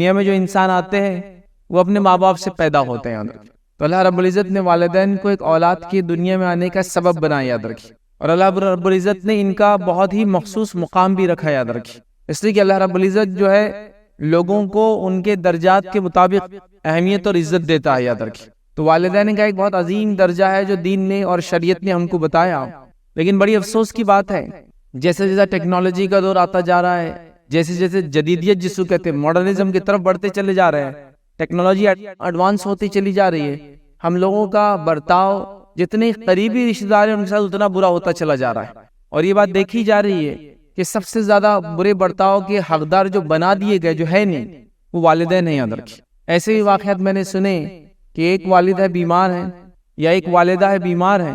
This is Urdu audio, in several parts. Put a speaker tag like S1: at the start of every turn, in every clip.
S1: دنیا میں جو انسان آتے ہیں وہ اپنے ماں باپ سے پیدا ہوتے ہیں، یاد رکھیں۔ تو اللہ رب العزت نے والدین کو ایک اولاد کی دنیا میں آنے کا سبب بنایا، یاد رکھیں۔ اور اللہ رب العزت نے ان کا بہت ہی مخصوص مقام بھی رکھا، یاد رکھیں۔ اس لیے کہ اللہ رب العزت جو ہے لوگوں کو ان کے درجات کے مطابق اہمیت اور عزت دیتا ہے، یاد رکھیں۔ تو والدین کا ایک بہت عظیم درجہ ہے جو دین نے اور شریعت نے ہم کو بتایا، لیکن بڑی افسوس کی بات ہے جیسے جیسے ٹیکنالوجی کا دور آتا جا رہا ہے، جیسے جیسے جدیدیت جس کو کہتے ہیں ماڈرنزم کی طرف بڑھتے چلے جا رہے ہیں، ٹیکنالوجی ایڈوانس ہوتی چلی جا رہی ہے، ہم لوگوں کا برتاؤ جتنے قریبی رشتہ دار ہیں ان کے ساتھ اتنا برا ہوتا چلا جا رہا ہے۔ اور یہ بات دیکھی جا رہی ہے کہ سب سے زیادہ برے برتاؤ کے حقدار جو بنا دیے گئے جو ہے نہیں، وہ والدین ہیں، یاد رکھیں۔ ایسے ہی واقعات میں نے سنے کہ ایک والد ہے بیمار ہے یا ایک والدہ ہے بیمار ہے،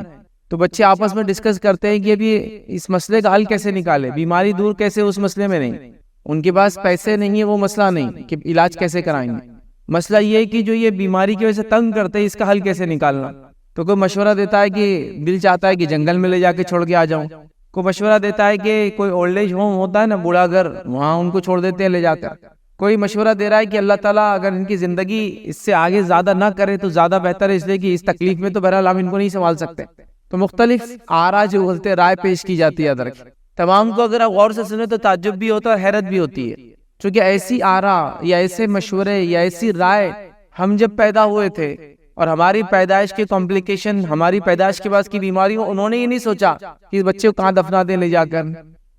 S1: تو بچے آپس میں ڈسکس کرتے ہیں کہ ابھی اس مسئلے کا حل کیسے نکالے، بیماری دور کیسے، اس مسئلے میں نہیں، ان کے پاس پیسے نہیں ہے، وہ مسئلہ نہیں کہ علاج کیسے کرائیں گے، مسئلہ یہ ہے کہ جو یہ بیماری کی وجہ سے تنگ کرتے ہیں اس کا حل کیسے نکالنا۔ تو کوئی مشورہ دیتا ہے کہ دل چاہتا ہے کہ جنگل میں لے جا کے چھوڑ کے آ جاؤں، کوئی مشورہ دیتا ہے کہ کوئی اولڈ ایج ہوم ہوتا ہے نا، بوڑھا گھر، وہاں ان کو چھوڑ دیتے ہیں لے جا کر، کوئی مشورہ دے رہا ہے کہ اللہ تعالیٰ اگر ان کی زندگی اس سے آگے زیادہ نہ کرے تو زیادہ بہتر ہے، اس لیے کہ اس تکلیف میں تو بہرحال ہم ان کو نہیں سنبھال سکتے۔ تو مختلف آرا جو بولتے رائے پیش کی جاتی ہے، ادرک تمام کو اگر آپ غور سے سنیں تو تعجب بھی ہوتا ہے اور حیرت بھی ہوتی ہے، چونکہ ایسی آرا یا ایسے مشورے یا ایسی رائے ہم جب پیدا ہوئے تھے اور ہماری پیدائش کے کمپلیکیشن، ہماری پیدائش کے بعد کی بیماریوں، انہوں نے یہ نہیں سوچا کہ اس بچے کو کہاں دفنا دیں لے جا کر،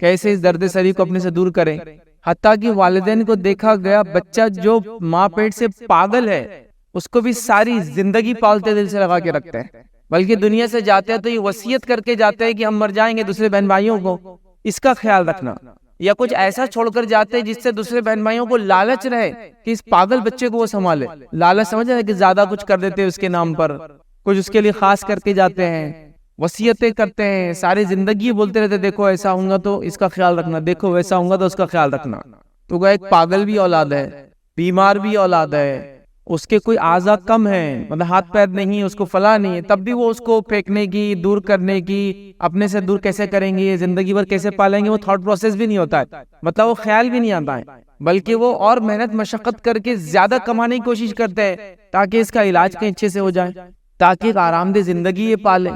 S1: کیسے اس درد سری کو اپنے سے دور کریں۔ حتیٰ کہ والدین کو دیکھا گیا بچہ جو ماں پیٹ سے پاگل ہے اس کو بھی ساری زندگی پالتے دل سے لگا کے رکھتے ہیں، بلکہ دنیا سے جاتے ہیں تو یہ وصیت کر کے جاتے ہیں کہ ہم مر جائیں گے، دوسرے بہن بھائیوں کو اس کا خیال رکھنا، یا کچھ ایسا چھوڑ کر جاتے ہیں جس سے دوسرے بہن بھائیوں کو لالچ رہے کہ اس پاگل بچے کو وہ سنبھالے، لالچ سمجھ رہے کہ زیادہ کچھ کر دیتے ہیں اس کے نام پر، کچھ اس کے لیے خاص کر کے جاتے ہیں، وصیتیں کرتے ہیں، ساری زندگی بولتے رہتے دیکھو ایسا ہوں گا تو اس کا خیال رکھنا، دیکھو ویسا ہوں گا تو اس کا خیال رکھنا۔ تو وہ ایک پاگل بھی اولاد ہے، بیمار بھی اولاد ہے، اس کے کوئی اعضاء کم ہیں، مطلب ہاتھ پیر نہیں، اس کو فلاں نہیں ہے، تب بھی وہ اس کو پھینکنے کی، دور کرنے کی، اپنے سے دور کیسے کریں گے، زندگی بھر کیسے پالیں گے، وہ تھاٹ پروسیس بھی نہیں ہوتا ہے، مطلب وہ خیال بھی نہیں آتا ہے، بلکہ وہ اور محنت مشقت کر کے زیادہ کمانے کی کوشش کرتے ہیں تاکہ اس کا علاج کہیں اچھے سے ہو جائے، تاکہ ایک آرام دہ زندگی یہ پالے،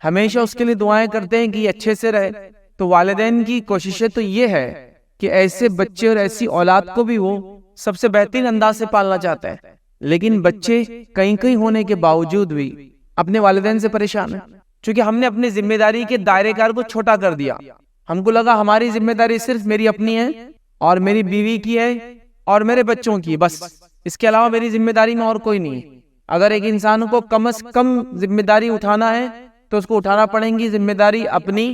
S1: ہمیشہ اس کے لیے دعائیں کرتے ہیں کہ یہ اچھے سے رہے۔ تو والدین کی کوششیں تو یہ ہے کہ ایسے بچے اور ایسی اولاد کو بھی وہ سب سے بہترین انداز سے پالنا چاہتا ہے، لیکن بچے کہیں کہیں ہونے کے باوجود بھی اپنے والدین سے پریشان ہیں، چونکہ ہم نے اپنی ذمہ داری کے دائرے کار کو چھوٹا کر دیا، ہم کو لگا ہماری ذمہ داری صرف میری اپنی ہے اور میری بیوی کی ہے اور میرے بچوں کی، بس اس کے علاوہ میری ذمہ داری میں اور کوئی نہیں ہے۔ اگر ایک انسان کو کم از کم ذمہ داری اٹھانا ہے تو اس کو اٹھانا پڑیں گی ذمہ داری اپنی،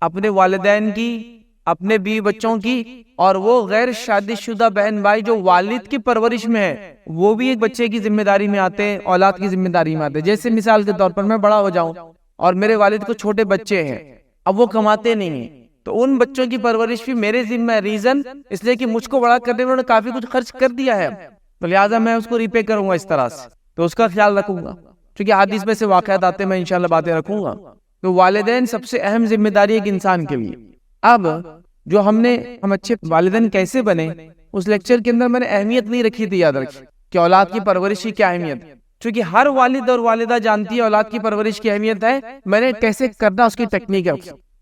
S1: اپنے والدین کی، اپنے بیوی بچوں کی، اور وہ غیر شادی شدہ بہن بھائی جو والد کی پرورش میں ہے وہ بھی ایک بچے کی ذمہ داری میں آتے ہیں، اولاد کی ذمہ داری میں آتے ہیں۔ جیسے مثال کے طور پر میں بڑا ہو جاؤں اور میرے والد کو چھوٹے بچے ہیں، اب وہ کماتے نہیں ہیں، تو ان بچوں کی پرورش بھی میرے ذمہ ہے، ریزن اس لیے کہ مجھ کو بڑا کرنے میں انہوں نے کافی کچھ خرچ کر دیا ہے، تو لہٰذا میں اس کو ریپے کروں گا اس طرح سے، تو اس کا خیال رکھوں گا، چونکہ حدیث میں سے واقعات آتے ہیں، میں انشاءاللہ باتیں رکھوں گا۔ تو والدین سب سے اہم ذمہ داری ایک انسان کے لیے۔ اب جو ہم اچھے والدین کیسے بنے، اس لیکچر کے اندر میں نے اہمیت نہیں رکھی تھی، یاد رکھیں کہ اولاد کی پرورش کی کیا اہمیت ہے، چونکہ ہر والد اور والدہ جانتی ہے اولاد کی پرورش کی اہمیت ہے، میں نے کیسے کرنا اس کی ٹیکنیک ہے،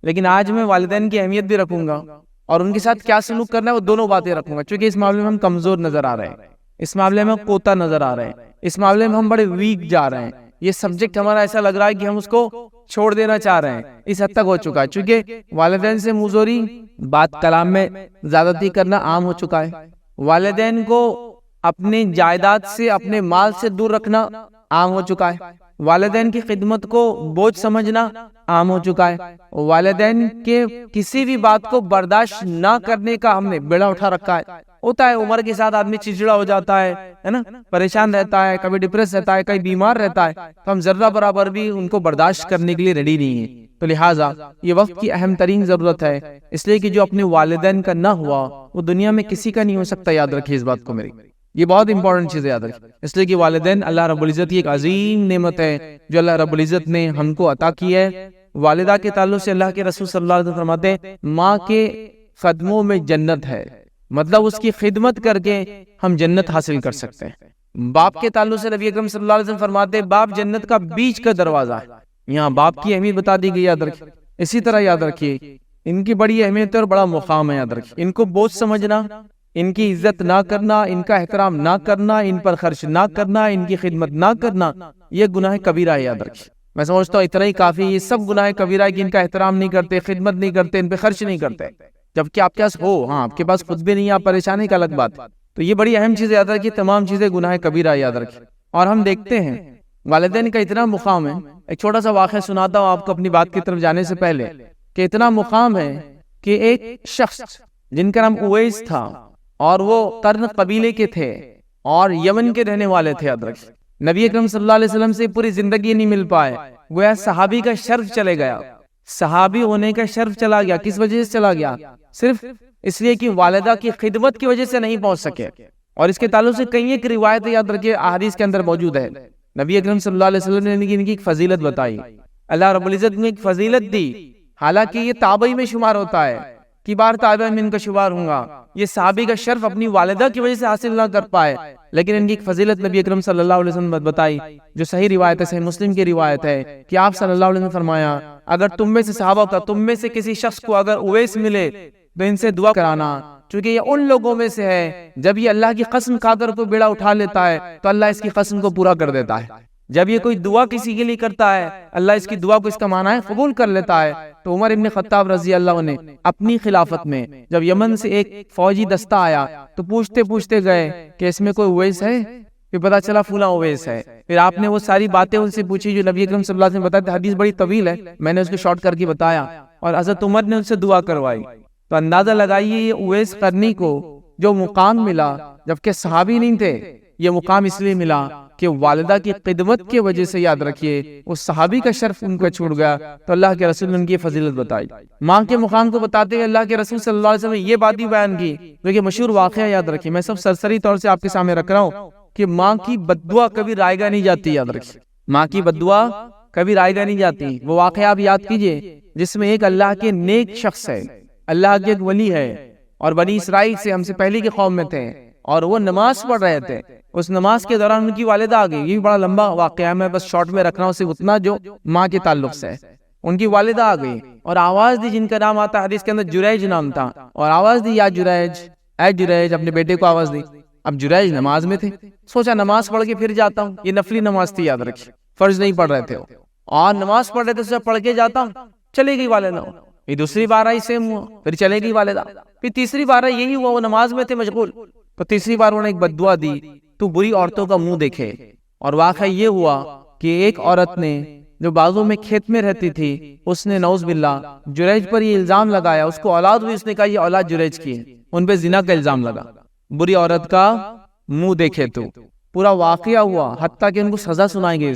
S1: لیکن آج میں والدین کی اہمیت بھی رکھوں گا اور ان کے ساتھ کیا سلوک کرنا ہے وہ دونوں باتیں رکھوں گا، چونکہ اس معاملے میں ہم کمزور نظر آ رہے ہیں، اس معاملے میں کوتا نظر آ رہے ہیں، اس معاملے میں ہم بڑے ویک جا رہے ہیں، یہ سبجیکٹ ہمارا ایسا لگ رہا ہے کہ ہم اس کو چھوڑ دینا چاہ رہے ہیں، اس حد تک ہو چکا ہے، چونکہ والدین سے مزوری، بات کلام میں زیادتی کرنا عام ہو چکا ہے، والدین کو اپنی جائیداد سے، اپنے مال سے دور رکھنا عام ہو چکا ہے، والدین کی خدمت کو بوجھ سمجھنا عام ہو چکا ہے، والدین کے کسی بھی بات کو برداشت نہ کرنے کا ہم نے بیڑا اٹھا رکھا ہے۔ ہوتا ہے عمر کے ساتھ آدمی چڑچڑا ہو جاتا ہے نا، پریشان رہتا ہے، کبھی ڈپریس رہتا ہے، کبھی بیمار رہتا ہے، تو ہم ذرہ برابر بھی ان کو برداشت کرنے کے لیے ریڈی نہیں ہیں، تو لہٰذا یہ وقت کی اہم ترین ضرورت ہے، اس لیے کہ جو اپنے والدین کا نہ ہوا وہ دنیا میں کسی کا نہیں ہو سکتا، یاد رکھیے اس بات کو، میری یہ بہت امپورٹنٹ چیز ہے، یاد رکھیے، اس لیے کہ والدین اللہ رب العزت کی ایک عظیم نعمت ہے جو اللہ رب العزت نے ہم کو عطا کی ہے۔ والدہ کے تعلق سے اللہ کے رسول صلی اللہ علیہ وسلم فرماتے ہیں ماں کے قدموں میں جنت ہے، مطلب اس کی خدمت کر کے ہم جنت حاصل کر سکتے ہیں۔ باپ کے تعلق سے نبی اکرم صلی اللہ علیہ وسلم فرماتے ہیں باپ جنت کا بیچ کا دروازہ ہے۔ یہاں باپ کی اہمیت بتا دی گئی، یاد رکھیے۔ اسی طرح یاد رکھیے ان کی بڑی اہمیت اور بڑا مقام ہے، یاد رکھیے۔ ان کو بوجھ سمجھنا، ان کی عزت نہ کرنا، ان کا احترام نہ کرنا، ان پر خرچ نہ کرنا، ان کی خدمت نہ کرنا، یہ گناہ کبیرہ ہے، یاد رکھیے۔ میں سمجھتا ہوں اتنا ہی کافی، یہ سب گناہ کبیرہ ہے کہ ان کا احترام نہیں کرتے، خدمت نہیں کرتے، ان پہ خرچ نہیں کرتے، جبکہ آپ کے پاس ہو، ہاں آپ کے پاس خود بھی نہیں ہے، آپ پریشانی کا الگ بات۔ تو یہ بڑی اہم چیز یاد رکھیے، تمام چیزیں گناہ کبیرہ یاد رکھیے۔ اور ہم دیکھتے ہیں والدین کا اتنا مقام ہے، ایک چھوٹا سا واقعہ سناتا ہوں آپ کو اپنی بات کی طرف جانے سے پہلے، کہ اتنا مقام ہے کہ ایک شخص جن کا نام اویس تھا اور وہ قرن قبیلے کے تھے اور یمن کے رہنے والے تھے، یاد رکھیے۔ نبی اکرم صلی اللہ علیہ وسلم سے پوری زندگی نہیں مل پائے، گویا صحابی کا شرف چلے گیا، صحابی ہونے کا شرف چلا گیا۔ کس وجہ سے چلا گیا؟ صرف اس لیے کہ والدہ کی خدمت کی وجہ سے نہیں پہنچ سکے۔ اور اس کے تعلق سے کئی ایک روایتیں یاد رکھیے احادیث کے اندر موجود ہے۔ نبی اکرم صلی اللہ علیہ وسلم نے ان کی ایک فضیلت بتائی، اللہ رب العزت نے ایک فضیلت دی، حالانکہ یہ تابعی میں شمار ہوتا ہے، کی بار تابعی میں ان کا شمار ہوں گا۔ یہ صحابی کا شرف اپنی والدہ کی وجہ سے حاصل نہ کر پائے، لیکن ان کی ایک فضیلت نبی اکرم صلی اللہ علیہ وسلم نے بتائی، جو صحیح روایت ہے، صحیح مسلم کی روایت ہے، کہ آپ صلی اللہ علیہ وسلم نے فرمایا اگر تم میں سے صحابہ کا تم میں سے کسی شخص کو اگر اویس ملے تو ان سے دعا کرانا، چونکہ یہ ان لوگوں میں سے ہے جب یہ اللہ کی قسم کھا کر کوئی بیڑا اٹھا لیتا ہے تو اللہ اس کی قسم کو پورا کر دیتا ہے۔ جب یہ کوئی دعا کسی کے لیے کرتا ہے اللہ اس کی دعا کو، اس کا معنی ہے قبول کر لیتا ہے۔ تو عمر ابن خطاب رضی اللہ عنہ نے اپنی خلافت میں جب یمن سے ایک فوجی دستہ آیا تو پوچھتے پوچھتے گئے کہ اس میں کوئی اویس ہے؟ پھر پتا چلا فلاں اویس ہے۔ پھر آپ نے وہ ساری باتیں ان سے پوچھی جو نبی اکرم صلی اللہ علیہ وسلم بتاتے، حدیث بڑی طویل ہے، میں نے اس کو شارٹ کر کے بتایا، اور حضرت عمر نے ان سے دعا کروائی۔ تو اندازہ لگائیے یہ اویس قرنی کو جو مقام ملا، جبکہ صحابی نہیں تھے، یہ مقام اس لیے ملا کہ والدہ کی خدمت کی وجہ سے، یاد رکھیے، اس صحابی کا شرف ان کو چھوٹ گیا، تو اللہ کے رسول نے ان کی فضیلت بتائی۔ ماں کے مقام کو بتاتے ہوئے اللہ کے رسول صلی اللہ علیہ وسلم نے یہ بات بھی بیان کی، جو کہ مشہور واقعہ، یاد رکھیے، میں سب سرسری طور سے آپ کے سامنے رکھ رہا ہوں، کہ ماں کی بددعا کبھی رائگاں نہیں جاتی، یاد رکھیے، ماں کی بددعا کبھی رائگاں نہیں جاتی۔ وہ واقعہ آپ یاد کیجئے جس میں ایک اللہ کے نیک شخص ہے، اللہ کے ایک ولی ہے، اور بنی اسرائیل سے ہم سے پہلے کی قوم میں تھے، اور وہ نماز پڑھ رہے تھے۔ اس نماز کے دوران ان کی والدہ آ گئی، یہ بھی بڑا لمبا واقعہ ہے، میں بس شارٹ میں رکھ رہا ہوں صرف اتنا جو ماں کے تعلق سے ہے۔ ان کی والدہ آ گئی اور آواز دی، جن کا نام آتا ہے حدیث کے اندر جریج نام تھا، اور آواز دی یا جریج، اے جریج، اپنے بیٹے کو آواز دی۔ اب جریج نماز میں تھے، سوچا نماز پڑھ کے پھر جاتا ہوں، یہ نفلی نماز تھی، یاد رکھیے، فرض نہیں پڑھ رہے تھے وہ، اور نماز پڑھ رہے تھے، سوچا پڑھ کے جاتا ہوں، چلے گئی والدہ۔ یہ دوسری بار آئی، سیم ہوا، پھر چلے گئی والدہ، پھر تیسری بار آئی، یہی ہوا، وہ نماز میں تھے مشغول، تو تیسری بار انہوں نے ایک بددعا دی، تو بری عورتوں کا منہ دیکھے۔ اور واقعہ یہ ہوا کہ ایک عورت نے جو بازو میں کھیت میں رہتی تھی، اس نے نعوذ باللہ جریج پر یہ الزام لگایا، اس کو اولاد ہوئی، اس نے کہا یہ اولاد جریج کی ہے، ان پہ زنا کا الزام لگا، بری عورت کا منہ دیکھے تو پورا واقعہ ہوا، حتیٰ کہ ان کو سزا سنائی گئی۔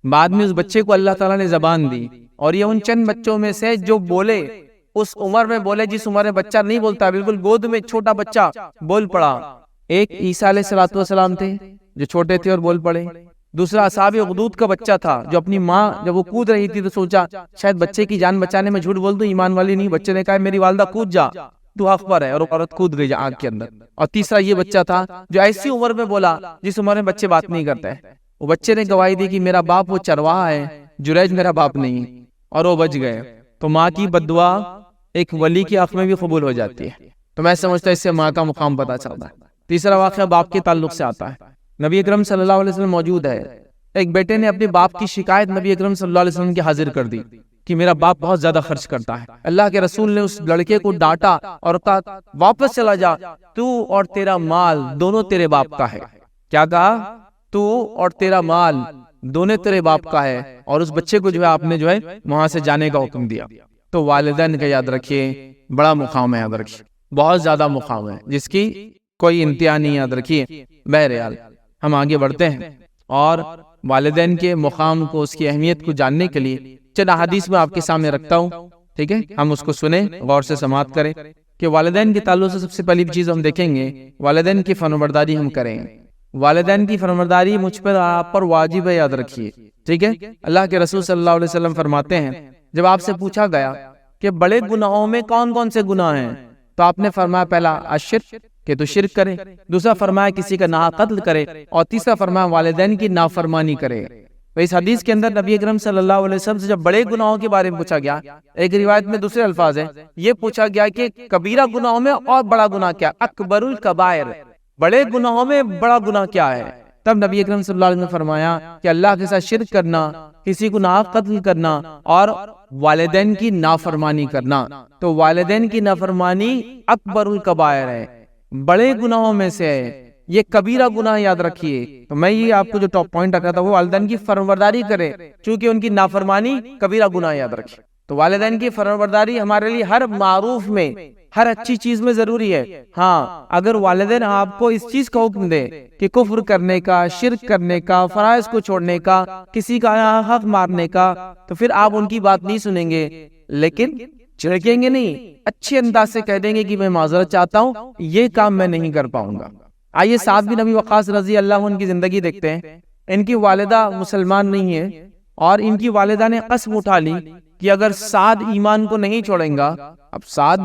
S1: بعد میں اس بچے کو اللہ تعالیٰ نے زبان دی، اور یہ ان چند بچوں میں سے جو بولے، اس عمر میں بولے جس عمر میں بچہ نہیں بولتا، بالکل گود میں چھوٹا بچہ بول پڑا۔ ایک عیسیٰ علیہ السلام تھے جو چھوٹے تھے اور بول پڑے، دوسرا اصحاب اخدود کا بچہ تھا جو اپنی ماں جب وہ کود رہی تھی تو سوچا شاید بچے کی جان بچانے میں جھوٹ بول دوں، ایمان والی نہیں، بچے نے کہا میری والدہ کود جا، تو حق پر ہے، اور عورت کود گئی آگ کے اندر۔ اور تیسرا یہ بچہ تھا جو ایسی عمر میں بولا جس عمر میں بچے بات نہیں کرتے، وہ بچے نے گواہی دی کہ میرا باپ وہ چرواہا ہے، جریج میرا باپ نہیں، اور وہ بچ گئے۔ تو ماں کی بددعا ایک ولی کے حق میں بھی قبول ہو جاتی ہے، تو میں سمجھتا ہوں اس سے ماں کا مقام پتہ چلتا ہے۔ تیسرا واقعہ باپ کے تعلق سے آتا ہے، نبی اکرم صلی اللہ علیہ وسلم موجود ہے، ایک بیٹے نے اپنے باپ کی شکایت نبی اکرم صلی اللہ علیہ وسلم کے حاضر کر دی کہ میرا باپ بہت زیادہ خرچ کرتا ہے۔ اللہ کے رسول نے اس لڑکے کو ڈانٹا اور کہا واپس چلا جا، تو اور تیرا مال دونوں تیرے باپ کا ہے۔ کیا کہا؟ تو اور تیرا مال دونوں تیرے باپ کا ہے، اور اس بچے کو جو ہے آپ نے جو ہے وہاں سے جانے کا حکم دیا۔ تو والدین کا یاد رکھیے بڑا مقام ہے، یاد رکھیے بہت زیادہ مقام ہے جس کی کوئی انتہا نہیں، یاد رکھیے۔ بہرحال ہم آگے بڑھتے ہیں اور والدین کے مقام کو، اس کی اہمیت کو جاننے کے لیے چند احادیث میں آپ کے سامنے رکھتا ہوں، ٹھیک ہے؟ ہم اس کو سنیں، غور سے سماعت کریں کہ والدین کے تعلق سے سب سے پہلی چیز ہم دیکھیں گے والدین کی فرمانبرداری ہم کریں۔ والدین کی فرمانبرداری مجھ پر آپ پر واجب ہے، یاد رکھیے، ٹھیک ہے؟ اللہ کے رسول صلی اللہ علیہ وسلم فرماتے ہیں جب آپ سے پوچھا گیا کہ بڑے گناہوں میں کون کون سے گناہ ہیں، تو آپ نے فرمایا پہلا الشرک، کہ تو شرک کرے، دوسرا فرمایا کسی کا ناحق قتل کرے، اور تیسرا فرمایا والدین کی نافرمانی کرے۔ تو اس حدیث کے اندر نبی اکرم صلی اللہ علیہ وسلم سے جب بڑے گناہوں کے بارے میں پوچھا گیا، ایک روایت میں دوسرے الفاظ ہیں، یہ پوچھا گیا کہ کبیرہ گناہوں میں اور بڑا گناہ کیا، اکبر الکبائر، بڑے گناہوں میں بڑا گناہ کیا ہے؟ تب نبی اکرم صلی اللہ علیہ وسلم نے فرمایا کہ اللہ کے ساتھ شرک کرنا، کسی کو ناحق قتل کرنا، اور والدین کی نافرمانی کرنا۔ تو والدین کی نافرمانی اکبر الکبائر ہے، بڑے گناہوں میں سے ہے، یہ کبیرہ گناہ یاد رکھیے۔ تو میں یہ آپ کو جو ٹاپ پوائنٹ رکھا تھا وہ والدین کی فرمانبرداری کرے، چونکہ ان کی نافرمانی کبیرہ گناہ یاد رکھیے۔ تو والدین کی فرمانبرداری ہمارے لیے ہر معروف میں، ہر اچھی چیز میں ضروری ہے۔ ہاں، اگر والدین آپ کو اس چیز کا حکم دے کہ کفر کرنے کا، شرک کرنے کا، فرائض کو چھوڑنے کا، کسی کا حق مارنے کا، تو پھر آپ ان کی بات نہیں سنیں گے، لیکن چھڑکیں گے نہیں، اچھے انداز سے کہہ دیں گے کہ میں معذرت چاہتا ہوں، یہ کام میں نہیں کر پاؤں گا۔ آئیے سعد بن ابی وقاص رضی اللہ عنہ کی زندگی دیکھتے ہیں۔ ان کی والدہ مسلمان نہیں ہے، اور ان کی والدہ نے قسم اٹھا لی کہ اگر سعد ایمان کو نہیں چھوڑیں گا۔ اب سعد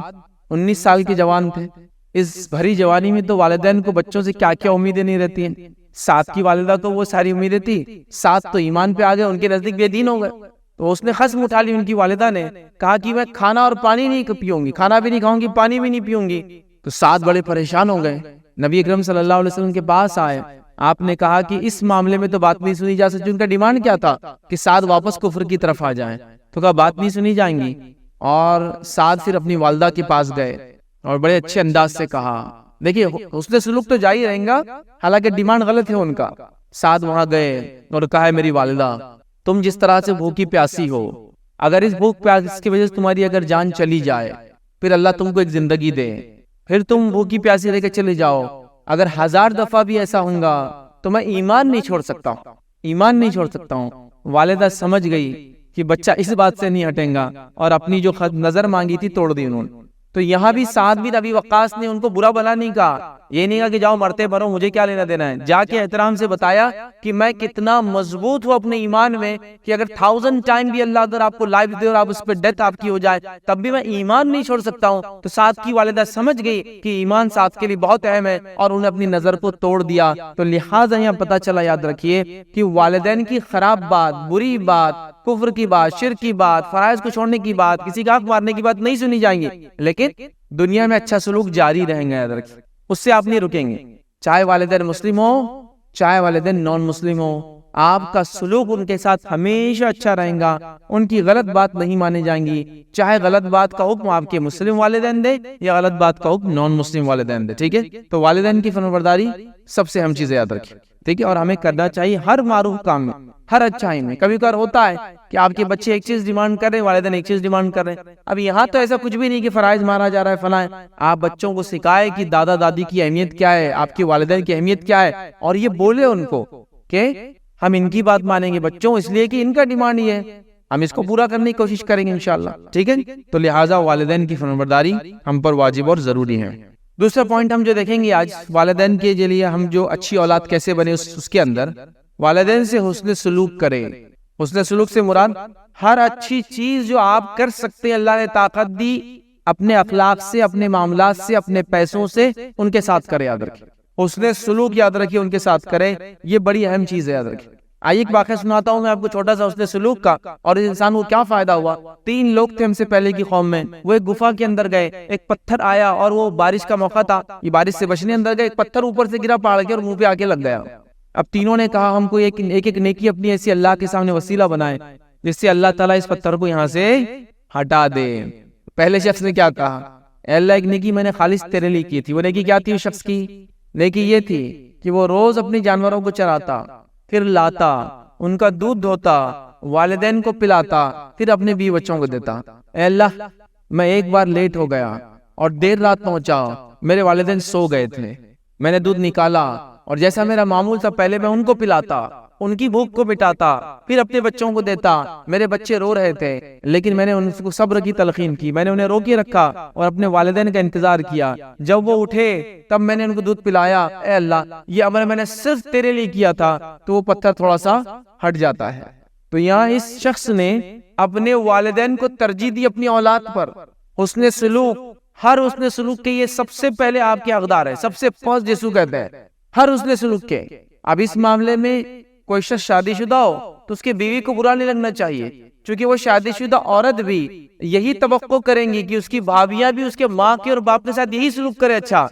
S1: 19 سال کے جوان تھے، اس بھری جوانی میں تو والدین کو بچوں سے کیا کیا امیدیں نہیں رہتی ہیں۔ سعد کی والدہ کو وہ ساری امیدیں تھی، سعد تو ایمان پہ آ گئے، ان کے نزدیک بے دین ہو گئے۔ تو اس نے قسم اٹھا لی، ان کی والدہ نے کہا کہ میں کھانا اور پانی نہیں پیوں گی، کھانا بھی نہیں کھاؤں گی، پانی بھی نہیں پیوں گی۔ تو سعد بڑے پریشان ہو گئے، نبی اکرم صلی اللہ علیہ وسلم کے پاس آئے۔ آپ نے کہا کہ اس معاملے میں تو بات نہیں سنی جا سکتی۔ ان کا ڈیمانڈ کیا تھا کہ سعد واپس کفر کی طرف آ جائیں، تو کہا بات نہیں سنی جائیں گی۔ اور سعد پھر اپنی والدہ کے پاس گئے اور بڑے اچھے انداز سے کہا، دیکھیے حسن سلوک تو جاری رہیں گا، حالانکہ ڈیمانڈ غلط ہے ان کا۔ سعد وہاں گئے اور کہا ہے میری والدہ، تم جس طرح سے بھوکی پیاسی ہو، اگر اس بھوک پیاس کی وجہ سے تمہاری اگر جان چلی جائے، پھر اللہ تم کو ایک زندگی دے، پھر تم بھوکی پیاسی رہ کے چلے جاؤ، اگر 1000 دفعہ بھی ایسا ہوگا تو میں ایمان نہیں چھوڑ سکتا ہوں، ایمان نہیں چھوڑ سکتا ہوں۔ والدہ سمجھ گئی کہ بچہ اس بات سے نہیں ہٹیں گا، اور اپنی جو نظر مانگی تھی توڑ دی انہوں نے۔ تو یہاں بھی سعد بن ابی وقاص نے ان کو برا بھلا نہیں کہا، یہ نہیں کہا کہ جاؤ مرتے مرو، مجھے کیا لینا دینا ہے، جا کے احترام سے بتایا کہ میں کتنا مضبوط ہوں اپنے ایمان میں، کہ اگر 1000 ٹائم بھی اللہ اگر آپ کو لائف دے اور آپ اس پہ ڈیتھ آپ کی ہو جائے تب بھی میں ایمان نہیں چھوڑ سکتا ہوں۔ تو سعد کی والدہ سمجھ گئی کہ ایمان سعد کے لیے بہت اہم ہے، اور انہیں اپنی نظر کو توڑ دیا۔ تو لہٰذا یہاں پتہ چلا، یاد رکھیے کہ والدین کی خراب بات، بری بات، کفر کی بات، شرک کی بات، فرائض کو چھوڑنے کی بات، کسی کا حق مارنے کی بات نہیں سنی جائیں گی، لیکن دنیا میں اچھا سلوک جاری رہیں گا، یاد رکھیے، اس سے آپ نہیں رکیں گے۔ چاہے والدین مسلم ہو، چاہے والدین نان مسلم ہو، آپ کا سلوک ان کے ساتھ ہمیشہ اچھا رہے گا، ان کی غلط بات نہیں مانی جائیں گی، چاہے غلط بات کا حکم آپ کے مسلم والدین دے یا غلط بات کا حکم نان مسلم والدین دے، ٹھیک ہے؟ تو والدین کی فرمانبرداری سب سے اہم چیز یاد رکھیں، ٹھیک ہے؟ اور ہمیں کرنا چاہیے ہر معروف کام میں، ہر اچھائی میں۔ کبھی کبھار ہوتا ہے کہ آپ کے بچے ایک چیز ڈیمانڈ کر رہے ہیں، والدین ایک چیز ڈیمانڈ کر رہے ہیں۔ اب یہاں تو ایسا کچھ بھی نہیں کہ فرائض مارا جا رہا ہے فلاں، آپ بچوں کو سکھائے کہ دادا دادی کی اہمیت کیا ہے، آپ کے والدین کی اہمیت کیا ہے، اور یہ بولے ان کو کہ ہم ان کی بات مانیں گے بچوں، اس لیے کہ ان کا ڈیمانڈ یہ ہے، ہم اس کو پورا کرنے کی کوشش کریں گے انشاءاللہ، ٹھیک ہے؟ تو لہٰذا والدین کی فرمانبرداری ہم پر واجب اور ضروری ہے۔ دوسرا پوائنٹ ہم جو دیکھیں گے آج، والدین کے لیے ہم جو اچھی اولاد کیسے بنے، اس کے اندر والدین سے حسن سلوک کرے۔ حسن سلوک سے مراد ہر اچھی چیز جو آپ کر سکتے ہیں، اللہ نے طاقت دی، اپنے اخلاق سے، اپنے معاملات سے، اپنے پیسوں سے ان کے ساتھ کرے، یاد رکھیں۔ حسن سلوک یاد رکھیے، ان کے ساتھ کرے، یہ بڑی اہم چیز ہے، یاد رکھیں۔ آئیے ایک واقعہ سناتا ہوں میں آپ کو چھوٹا سا حسن سلوک کا، اور اس انسان کو کیا فائدہ ہوا۔ 3 لوگ تھے ہم سے پہلے کی قوم میں، وہ ایک گفا کے اندر گئے، ایک پتھر آیا اور وہ بارش کا موقع تھا، یہ بارش سے بچنے اندر گئے، ایک پتھر اوپر سے گرا پہاڑ کے اور منہ پہ آ کے لگ گیا۔ اب تینوں نے کہا ہم کو ایک نیکی اپنی ایسی اللہ کے سامنے وسیلہ بنائے جس سے اللہ تعالیٰ اس پتھر کو یہاں سے ہٹا دے۔ پہلے شخص نے کیا کہا، اے اللہ ایک نیکی میں نے خالص تیرے لیے کی تھی۔ وہ نیکی کیا تھی اس شخص کی؟ نیکی یہ تھی کہ وہ روز اپنی جانوروں کو چراتا، پھر لاتا، ان کا دودھ دھوتا، والدین کو پلاتا، پھر اپنے بیوی بچوں کو دیتا۔ اے اللہ میں ایک بار لیٹ ہو گیا اور دیر رات پہنچا، میرے والدین سو گئے تھے، میں نے دودھ نکالا اور جیسا میرا معمول تھا پہلے میں ان کو پلاتا، ان کی بھوک کو مٹاتا، پھر اپنے بچوں کو دیتا۔ میرے بچے رو رہے تھے لیکن میں نے ان کو صبر کی تلقین کی، میں نے انہیں روکے رکھا اور اپنے والدین کا انتظار کیا۔ جب وہ اٹھے تب میں نے ان کو دودھ پلایا۔ اے اللہ یہ عمل میں نے صرف تیرے لیے کیا تھا، تو وہ پتھر تھوڑا سا ہٹ جاتا ہے۔ تو یہاں اس شخص نے اپنے والدین کو ترجیح دی اپنی اولاد پر۔ حسن سلوک ہر حسن سلوک کے یہ سب سے پہلے آپ کے حقدار ہے، سب سے فرسٹ جسو کہتے ہیں ہر حسن سلوک کے۔ اب اس معاملے میں کوئی شخص شادی شدہ ہو تو اس کی بیوی کو برا نہیں لگنا چاہیے، چونکہ وہ شادی شدہ عورت بھی یہی توقع کریں گی کہ اس کی بھابیاں بھی اس کے ماں کے اور باپ کے ساتھ یہی سلوک کرے۔ اچھا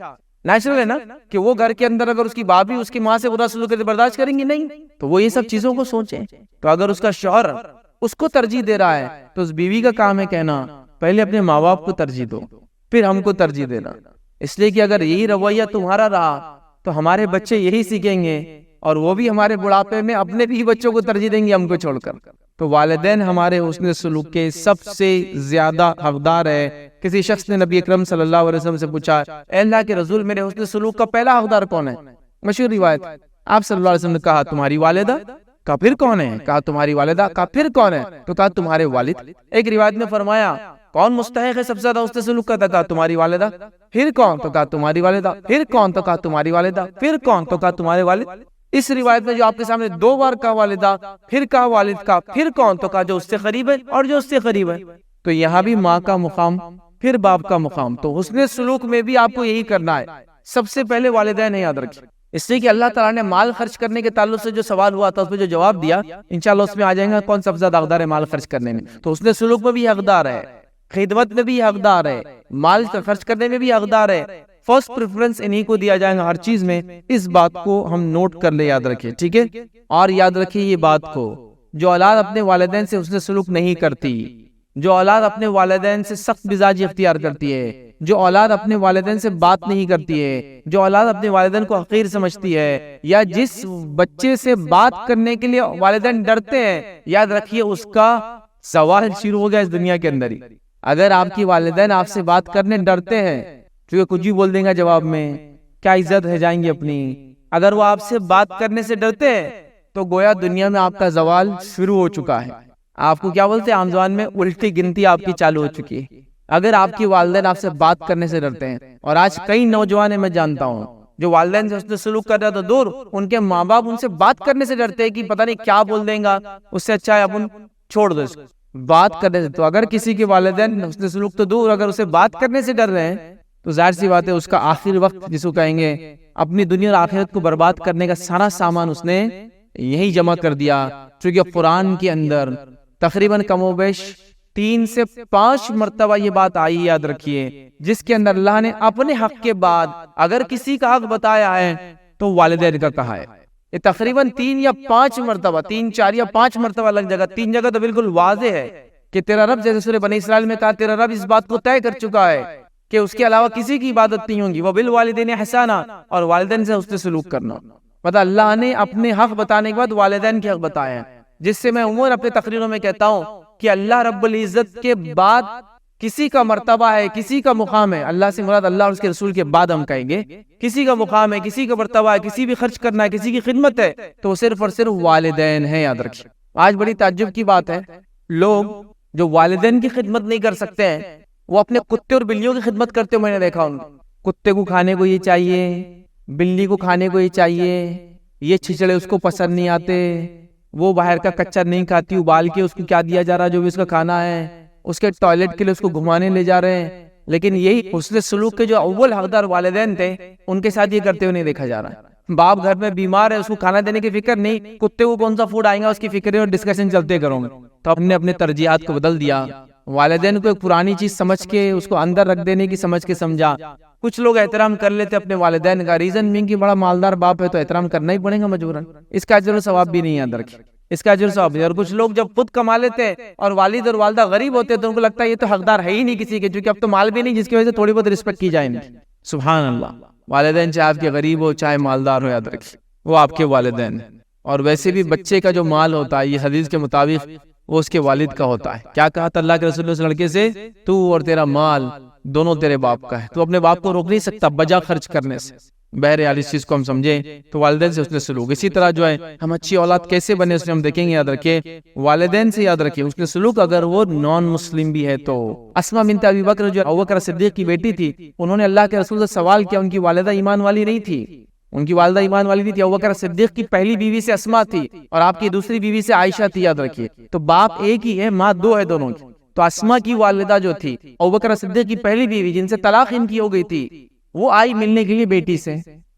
S1: نیچرل ہے نا کہ وہ گھر کے اندر اگر اس کی بھابی اس کی ماں سے برا سلوک کرے برداشت کریں گی؟ نہیں۔ تو وہ یہ سب چیزوں کو سوچیں۔ تو اگر اس کا شوہر اس کو ترجیح دے رہا ہے تو اس بیوی کا کام ہے کہنا پہلے اپنے ماں باپ کو ترجیح دو، پھر ہم کو ترجیح دینا، اس لیے کہ اگر یہی رویہ تمہارا رہا تو ہمارے بچے یہی سیکھیں گے اور وہ بھی ہمارے بڑھاپے میں اپنے بھی بچوں کو ترجیح دیں گے ہم کو چھوڑ کر۔ تو والدین ہمارے حسن سلوک کے سب سے زیادہ حقدار ہے۔ کسی شخص نے نبی اکرم صلی اللہ علیہ وسلم سے پوچھا، اے اللہ کے رسول میرے حسن سلوک کا پہلا حقدار کون ہے؟ مشہور روایت، آپ صلی اللہ علیہ وسلم نے کہا تمہاری والدہ، کہا پھر کون ہے؟ کہا تمہاری والدہ، کہا پھر کون ہے؟ تو کہا تمہارے والد۔ ایک روایت میں فرمایا کون مستحق ہے سب سے زیادہ حسن سلوک کا؟ کہا تمہاری والدہ۔ پھر کون؟ تو کہا تمہاری والدہ۔ پھر کون؟ تو کہا تمہاری والدہ۔ پھر کون؟ تو کہا تمہارے والد۔ اس روایت میں جو آپ کے سامنے دو بار کہا والدہ، پھر کہا والد، کا پھر کون؟ تو کہا جو اس سے قریب ہے اور جو اس سے قریب ہے۔ تو یہاں بھی ماں کا مقام، پھر باپ کا مقام۔ تو حسن سلوک میں بھی آپ کو یہی کرنا ہے، سب سے پہلے والدین ہے، یاد رکھیں۔ اس لیے کہ اللہ تعالیٰ نے مال خرچ کرنے کے تعلق سے جو سوال ہوا تھا اس میں جو جواب دیا، انشاءاللہ اس میں آ جائیں گا کون سب سے زیادہ حقدار ہے مال خرچ کرنے میں۔ تو حسن سلوک میں بھی حقدار ہے، خدمت میں بھی حقدار ہے، مال خرچ کرنے میں بھی حقدار ہے، فرسٹ پریفرنس انہی کو دیا جائے گا ہر چیز میں۔ اس بات کو ہم نوٹ کر لے، یاد رکھیں، ٹھیک ہے؟ اور یاد رکھیں یہ بات کو، جو اولاد اپنے والدین سے حسن سلوک نہیں کرتی، جو اولاد اپنے والدین سے سخت مزاجی اختیار کرتی ہے، جو اولاد اپنے والدین سے بات نہیں کرتی ہے، جو اولاد اپنے والدین کو حقیر سمجھتی ہے، یا جس بچے سے بات کرنے کے لیے والدین ڈرتے ہیں، یاد رکھیے اس کا زوال شروع ہو گیا اس دنیا کے اندر ہی۔ اگر آپ کی والدین آپ سے بات کرنے ڈرتے ہیں کیونکہ کچھ بھی بول دیں گا جواب میں، کیا عزت ہے جائیں گی اپنی، اگر وہ آپ سے بات کرنے سے ڈرتے ہیں تو گویا دنیا میں آپ کا زوال شروع ہو چکا ہے۔ آپ کو کیا بولتے ہیں عام زبان میں، الٹی گنتی آپ کی چالو ہو چکی ہے اگر آپ کی والدین آپ سے بات کرنے سے ڈرتے ہیں۔ اور آج کئی نوجوان میں جانتا ہوں جو والدین سے حسن سلوک کر رہا تو دور، ان کے ماں باپ ان سے بات کرنے سے ڈرتے ہیں کہ پتہ نہیں کیا بول دیں گا، اس سے اچھا ہے اپن چھوڑ دو اس کو بات کرنے سے۔ تو اگر کسی کے والدین حسن سلوک تو دور، اگر اسے بات کرنے سے ڈر رہے ہیں تو ظاہر سی بات ہے اس کا آخر وقت جس کو کہیں گے اپنی دنیا اور آخرت کو برباد کرنے کا سارا سامان اس نے یہی جمع کر دیا۔ چونکہ قرآن کے اندر تقریباً کم و بیش 3 سے 5 مرتبہ یہ بات آئی، یاد رکھیے، جس کے اندر اللہ نے اپنے حق کے بعد اگر کسی کا حق بتایا ہے تو والدین کا کہا ہے۔ یہ تقریباً 3 یا 5 مرتبہ، 3 4 یا 5 مرتبہ الگ جگہ، 3 جگہ تو بالکل واضح ہے کہ تیرا رب، جیسے سورہ بنی اسرائیل میں کہا تیرا رب اس بات کو طے کر چکا ہے کہ اس کے علاوہ کسی کی عبادت نہیں ہوگی، وبالوالدین احسانا، اور والدین سے حسن سلوک کرنا۔ مطلب اللہ نے اپنے حق بتانے کے بعد والدین کے حق بتایا ہے، جس سے میں عموماً اپنے تقریروں میں کہتا ہوں کہ اللہ رب العزت کے بعد کسی کا مرتبہ ہے، کسی کا مقام ہے، اللہ سے مراد اللہ اور اس کے رسول کے بعد ہم کہیں گے کسی کا مقام ہے، کسی کا مرتبہ ہے، کسی بھی خرچ کرنا ہے، کسی کی خدمت ہے تو صرف اور صرف والدین ہیں، یاد رکھیں۔ آج بڑی تعجب کی بات ہے، لوگ جو والدین کی خدمت نہیں کر سکتے ہیں وہ اپنے کتے اور بلیوں کی خدمت کرتے ہوئے میں نے دیکھا ہوں۔ کتے کو کھانے کو یہ چاہیے، بلی کو کھانے کو یہ چاہیے، یہ چھچڑے اس کو پسند نہیں آتے، وہ باہر کا کچا نہیں کھاتی، ابال کے اس کو کیا دیا جا رہا جو بھی اس کا کھانا ہے، اس کے ٹوائلٹ کے لیے اس کو گھمانے لے جا رہے ہیں۔ لیکن یہی حسن سلوک کے جو اول حقدار والدین تھے ان کے ساتھ یہ کرتے ہوئے نہیں دیکھا جا رہا۔ باپ گھر میں بیمار ہے، اس کو کھانا دینے کی فکر نہیں، کتے کو کون سا فوڈ آئے گا اس کی فکر اور ڈسکشن چلتے کروں گے۔ تو ہم نے اپنے ترجیحات کو بدل دیا، والدین کو ایک پرانی چیز سمجھ کے اس کو اندر رکھ دینے کی سمجھ کے سمجھا۔ کچھ لوگ احترام کر لیتے اپنے والدین کا، ریزن بھی کہ بڑا مالدار باپ ہے تو احترام کرنا ہی پڑے گا مجبوراً، اس کا اجر و ثواب بھی نہیں یاد رکھے، اس کا اجر و ثواب بھی۔ اور کچھ لوگ جب خود کما لیتے اور والد اور والدہ غریب ہوتے تو ان کو لگتا ہے یہ تو حقدار ہے ہی نہیں کسی کے، کیونکہ اب تو مال بھی نہیں جس کی وجہ سے تھوڑی بہت رسپیکٹ کی جائے۔ سبحان اللہ، والدین چاہے آپ کے غریب ہو چاہے مالدار ہو، یاد رکھیں وہ آپ کے والدین۔ اور ویسے بھی بچے کا جو مال ہوتا ہے یہ حدیث کے مطابق وہ اس کے والد کا ہوتا ہے۔ کیا کہا تھا اللہ کے رسول اس لڑکے سے؟ تو اور تیرا مال دونوں تیرے باپ کا ہے، تو اپنے باپ کو روک نہیں سکتا بجا خرچ کرنے سے۔ بہرحال اس چیز کو ہم سمجھیں تو والدین سے اس نے سلوک۔ اسی طرح جو ہے ہم اچھی اولاد کیسے بنے اس میں ہم دیکھیں گے، یاد رکھیں والدین سے، یاد رکھیں اس نے سلوک اگر وہ نان مسلم بھی ہے تو۔ اسماء بنت ابی بکر جو ابوبکر صدیق کی بیٹی تھی، انہوں نے اللہ کے رسول سے سوال کیا، ان کی والدہ ایمان والی نہیں تھی، ان کی والدہ ایمان والی نہیں تھی۔ ابوبکر صدیق کی پہلی بیوی سے اسماء تھی اور آپ کی دوسری بیوی سے عائشہ تھی، یاد رکھیے۔ تو باپ ایک ہی ہے، ماں دو ہے دونوں کی۔ تو اسما کی والدہ جو تھی ابوبکر صدیق کی پہلی بیوی جن سے طلاق ان کی ہو گئی تھی، وہ آئی ملنے کے لیے بیٹی سے.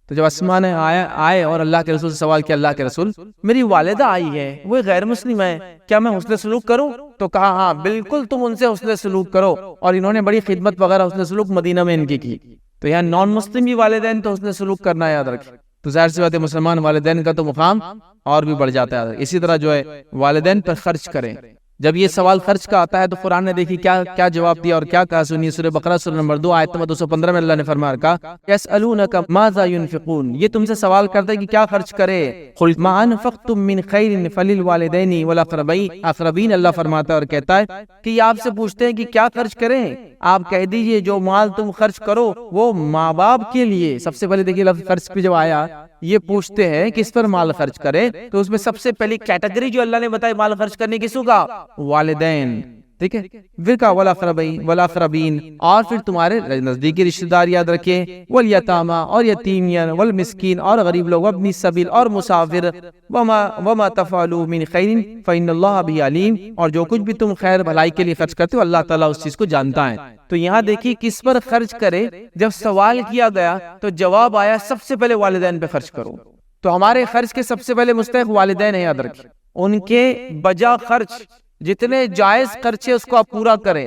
S1: تو جب اسما نے آئے اور اللہ کے رسول سے سوال کیا، اللہ کے رسول میری والدہ آئی ہے، وہ غیر مسلم ہے، کیا میں حسن سلوک کروں؟ تو کہا ہاں بالکل تم ان سے حسن سلوک کرو. اور انہوں نے بڑی خدمت وغیرہ حسن سلوک مدینہ میں ان کی. تو یہاں نان مسلم بھی والدین تو حسن سلوک کرنا یاد رکھیں. تو ظاہر سی بات ہے مسلمان والدین کا تو مقام اور بھی بڑھ جاتا ہے. اسی طرح جو ہے والدین پر خرچ کریں. جب یہ سوال خرچ کا آتا ہے تو قرآن نے دیکھی کیا جواب دیا اور کیا کہا. سنیے سورہ بقرہ سورہ نمبر 2 آیت نمبر 215 میں اللہ نے فرمایا کہا یسألونک ماذا ينفقون، یہ تم سے سوال کرتے ہیں کہ کیا خرچ کرے. قل ما انفقتم من خیر فللوالدین والاقربین، اللہ فرماتا ہے اور کہتا ہے کہ یہ آپ سے پوچھتے ہیں کہ کیا خرچ کریں، آپ کہہ دیجئے جو مال تم خرچ کرو وہ ماں باپ کے لیے. سب سے پہلے دیکھیے لفظ خرچ پہ جب آیا یہ پوچھتے ہیں کس پر مال خرچ کرے، تو اس میں سب سے پہلی کیٹیگری جو اللہ نے بتائی مال خرچ کرنے کسوں کا، والدین. ٹھیک ہے، پھر کہا والاقربین، اور پھر تمہارے نزدیکی رشتہ دار یاد رکھیں، والیتامی اور یتیمیان، والمسکین اور غریب لوگ، وابن السبیل اور مسافر، وما تفعلوا من خیر فإن اللہ به علیم، اور جو کچھ بھی تم خیر بھلائی کے لیے خرچ کرتے ہو اللہ تعالیٰ اس چیز کو جانتا ہے. تو یہاں دیکھیے کس پر خرچ کرے. جب سوال کیا گیا تو جواب آیا سب سے پہلے والدین پہ خرچ کرو. تو ہمارے خرچ کے سب سے پہلے مستحق والدین ہیں، یاد رکھیں. ان کے بجا خرچ جتنے جائز خرچے اس کو آپ پورا کریں.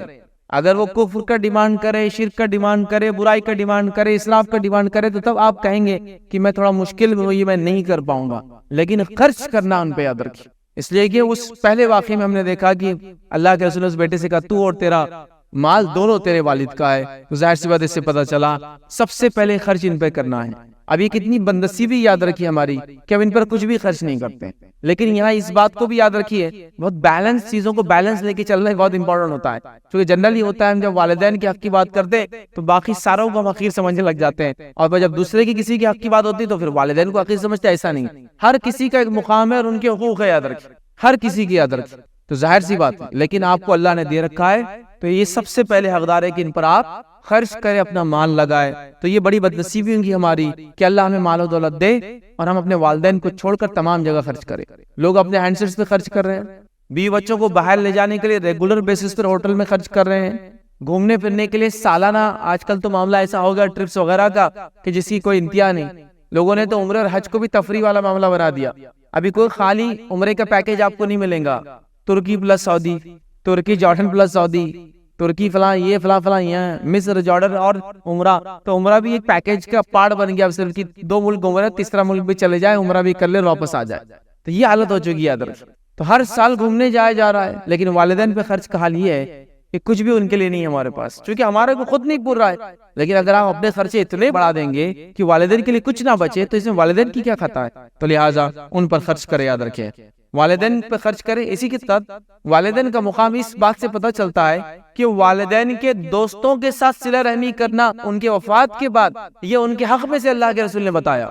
S1: اگر وہ کفر کا ڈیمانڈ کرے، شرک کا ڈیمانڈ کرے، برائی کا ڈیمانڈ کرے، اسراف کا ڈیمانڈ کرے، تو تب آپ کہیں گے کہ میں تھوڑا مشکل میں ہوں، یہ میں نہیں کر پاؤں گا. لیکن خرچ کرنا ان پہ یاد رکھیں. اس لیے کہ اس پہلے واقعے میں ہم نے دیکھا کہ اللہ کے رسول نے اس بیٹے سے کہا تو اور تیرا مال دونوں تیرے والد کا ہے. تو ظاہر سی بات اس سے پتا چلا سب سے پہلے خرچ ان پہ کرنا ہے. اب یہ کتنی بندسی یاد رکھیے ہماری کہ ہم ان پر کچھ بھی خرچ نہیں کرتے. لیکن یہاں اس بات کو بھی یاد رکھیے بہت بیلنس، چیزوں کو بیلنس لے کے چلنا بہت امپورٹنٹ ہوتا ہے. کیونکہ جنرلی ہوتا ہے ہم جب والدین کے حق کی بات کرتے ہیں تو باقی ساروں کو ہم حقیر سمجھنے لگ جاتے ہیں، اور جب دوسرے کی کسی کے حق کی بات ہوتی ہے تو پھر والدین کو حقیر سمجھتے ہیں. ایسا نہیں، ہر کسی کا ایک مقام ہے اور ان کے حقوق ہے، یاد رکھیں ہر کسی کی یاد رکھیں. تو ظاہر سی بات ہے لیکن آپ کو اللہ نے دے رکھا ہے تو یہ سب سے پہلے حقدار ہے کہ ان پر آپ خرچ کرے، اپنا مال لگائے. تو یہ بڑی بدنصیبی ہوگی ہماری کہ اللہ ہمیں مال و دولت دے اور ہم اپنے والدین کو چھوڑ کر تمام جگہ خرچ کریں. لوگ اپنے ہینڈ سیٹس پہ خرچ کر رہے ہیں، بیوی بچوں کو باہر لے جانے کے لیے ریگولر بیسس پر ہوٹل میں خرچ کر رہے ہیں، گھومنے پھرنے کے لیے سالانہ. آج کل تو معاملہ ایسا ہو گیا ٹرپس وغیرہ کا کہ جس کی کوئی انتہا نہیں. لوگوں نے تو عمرے اور حج کو بھی تفریح والا معاملہ بنا دیا. ابھی کوئی خالی عمرے کا پیکیج آپ کو نہیں ملے گا، ترکی پلس سعودی، ترکی جارڈن پلس سعودی، ترکی فلاں یہ فلاں یہ مصر جارڈن اور عمرہ. تو عمرہ بھی ایک پیکیج کا پارٹ بن گیا. صرف کی 2 ملک گھوم رہے، تیسرا ملک بھی چلے جائے، عمرہ بھی کر لے، واپس آ جائے. تو یہ حالت ہو چکی ہے ادھر. تو ہر سال گھومنے جایا جا رہا ہے، لیکن والدین پہ خرچ کا حال یہ ہے کہ کچھ بھی ان کے لیے نہیں ہے ہمارے پاس، چونکہ ہمارے کو خود نہیں پور رہا ہے. لیکن اگر آپ اپنے خرچے اتنے بڑھا دیں گے کہ والدین کے لیے کچھ نہ بچے تو اس میں والدین کی کیا خطا ہے. تو لہٰذا ان پر خرچ کرے، یاد رکھے والدین پہ خرچ کرے. اسی کے ساتھ والدین کا مقام اس بات سے پتہ چلتا ہے کہ والدین کے دوستوں کے ساتھ صلہ رحمی کرنا ان کے وفات کے بعد، یہ ان کے حق میں سے اللہ کے رسول نے بتایا.